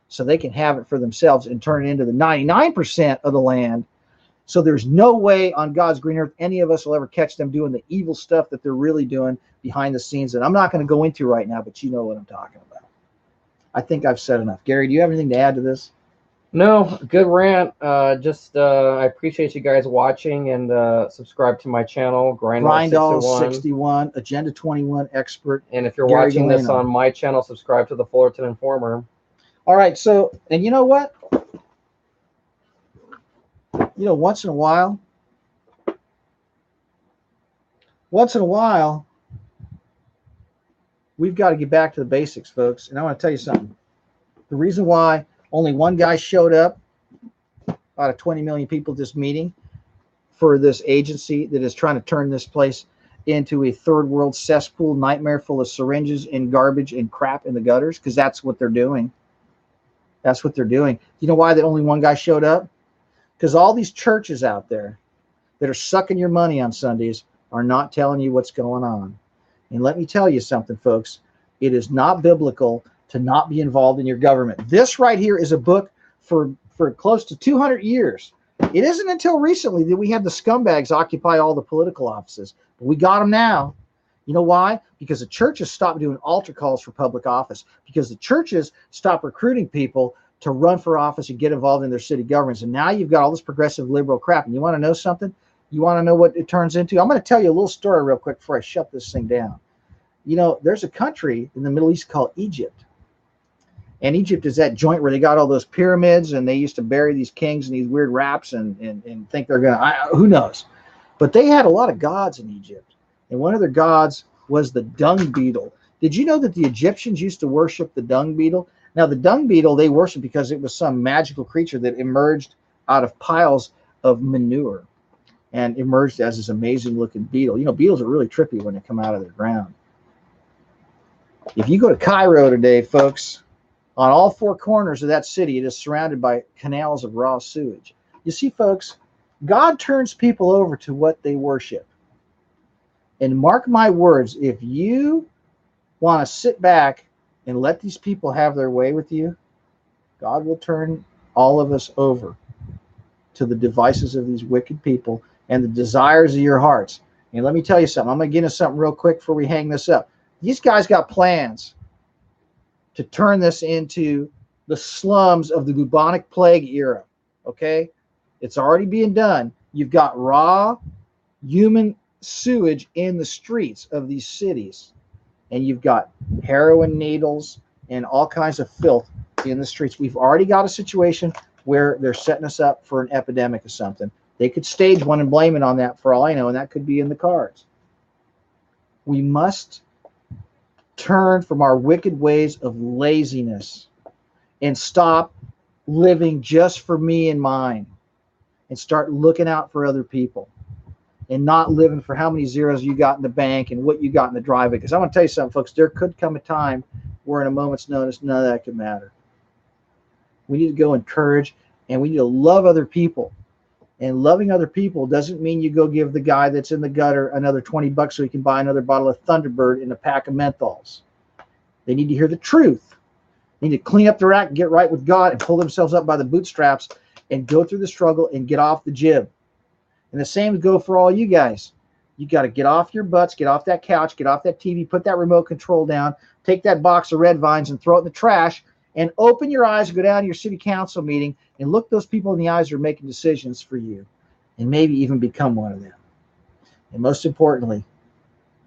so they can have it for themselves and turn it into the 99% of the land. So there's no way on God's green earth any of us will ever catch them doing the evil stuff that they're really doing behind the scenes that I'm not going to go into right now, but you know what I'm talking about. I think I've said enough. Gary, do you have anything to add to this? No, good rant. I appreciate you guys watching, and subscribe to my channel, Grindall61, Agenda 21 expert. And if you're Gary watching this Galeno. on my channel, subscribe to the Fullerton Informer. All right, so, and you know what? You know, once in a while, we've got to get back to the basics, folks. And I want to tell you something. The reason why only one guy showed up out of 20 million people at this meeting for this agency that is trying to turn this place into a third world cesspool nightmare full of syringes and garbage and crap in the gutters, because that's what they're doing. That's what they're doing. You know why that only one guy showed up? Because all these churches out there that are sucking your money on Sundays are not telling you what's going on. And let me tell you something, folks. It is not biblical to not be involved in your government. This right here is a book for close to 200 years. It isn't until recently that we had the scumbags occupy all the political offices. But we got them now. You know why? Because the churches stopped doing altar calls for public office. Because the churches stopped recruiting people to run for office and get involved in their city governments. And now you've got all this progressive liberal crap. And you want to know something? You want to know what it turns into? I'm going to tell you a little story real quick before I shut this thing down. You know, there's a country in the Middle East called Egypt. And Egypt is that joint where they got all those pyramids, and they used to bury these kings in these weird wraps and think they're going to, who knows. But they had a lot of gods in Egypt. And one of their gods was the dung beetle. Did you know that the Egyptians used to worship the dung beetle? Now, the dung beetle, they worshiped because it was some magical creature that emerged out of piles of manure and emerged as this amazing looking beetle. You know, beetles are really trippy when they come out of the ground. If you go to Cairo today, folks, on all four corners of that city, it is surrounded by canals of raw sewage. You see, folks, God turns people over to what they worship. And mark my words, if you want to sit back and let these people have their way with you, God will turn all of us over to the devices of these wicked people and the desires of your hearts. And let me tell you something. I'm going to get into something real quick before we hang this up. These guys got plans to turn this into the slums of the bubonic plague era. Okay? It's already being done. You've got raw human sewage in the streets of these cities. And you've got heroin needles and all kinds of filth in the streets. We've already got a situation where they're setting us up for an epidemic or something. They could stage one and blame it on that for all I know, and that could be in the cards. We must turn from our wicked ways of laziness and stop living just for me and mine and start looking out for other people and not living for how many zeros you got in the bank and what you got in the driveway. Because I'm going to tell you something, folks, there could come a time where in a moment's notice, none of that could matter. We need to go encourage, and we need to love other people. And loving other people doesn't mean you go give the guy that's in the gutter another $20 so he can buy another bottle of Thunderbird and a pack of menthols. They need to hear the truth. They need to clean up their act and get right with God and pull themselves up by the bootstraps and go through the struggle and get off the jib. And the same go for all you guys. You got to get off your butts, get off that couch, get off that TV, put that remote control down, take that box of Red Vines and throw it in the trash, and open your eyes and go down to your city council meeting and look those people in the eyes who are making decisions for you, and maybe even become one of them. And most importantly,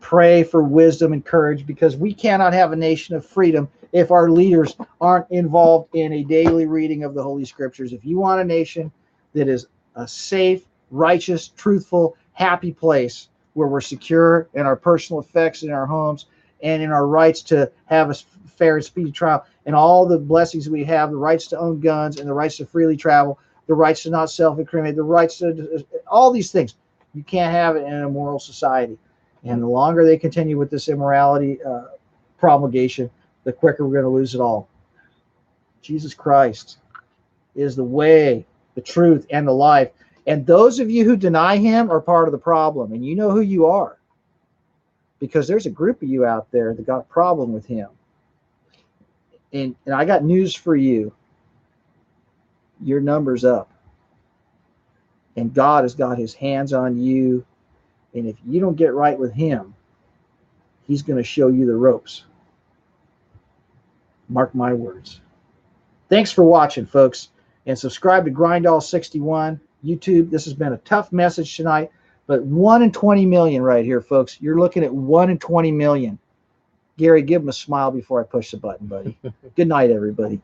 pray for wisdom and courage, because we cannot have a nation of freedom if our leaders aren't involved in a daily reading of the Holy Scriptures. If you want a nation that is a safe, righteous, truthful, happy place where we're secure in our personal effects in our homes and in our rights to have a fair and speedy trial and all the blessings we have, the rights to own guns and the rights to freely travel, the rights to not self-incriminate, the rights to all these things, you can't have it in a moral society. And the longer they continue with this immorality promulgation, the quicker we're going to lose it all. Jesus Christ is the way, the truth, and the life. And those of you who deny him are part of the problem. And you know who you are, because there's a group of you out there that got a problem with him. And I got news for you. Your number's up. And God has got his hands on you. And if you don't get right with him, he's going to show you the ropes. Mark my words. Thanks for watching, folks. And subscribe to Grindall61 YouTube. This has been a tough message tonight, but 1 in 20 million right here, folks. You're looking at 1 in 20 million. Gary, give him a smile before I push the button, buddy. Good night, everybody.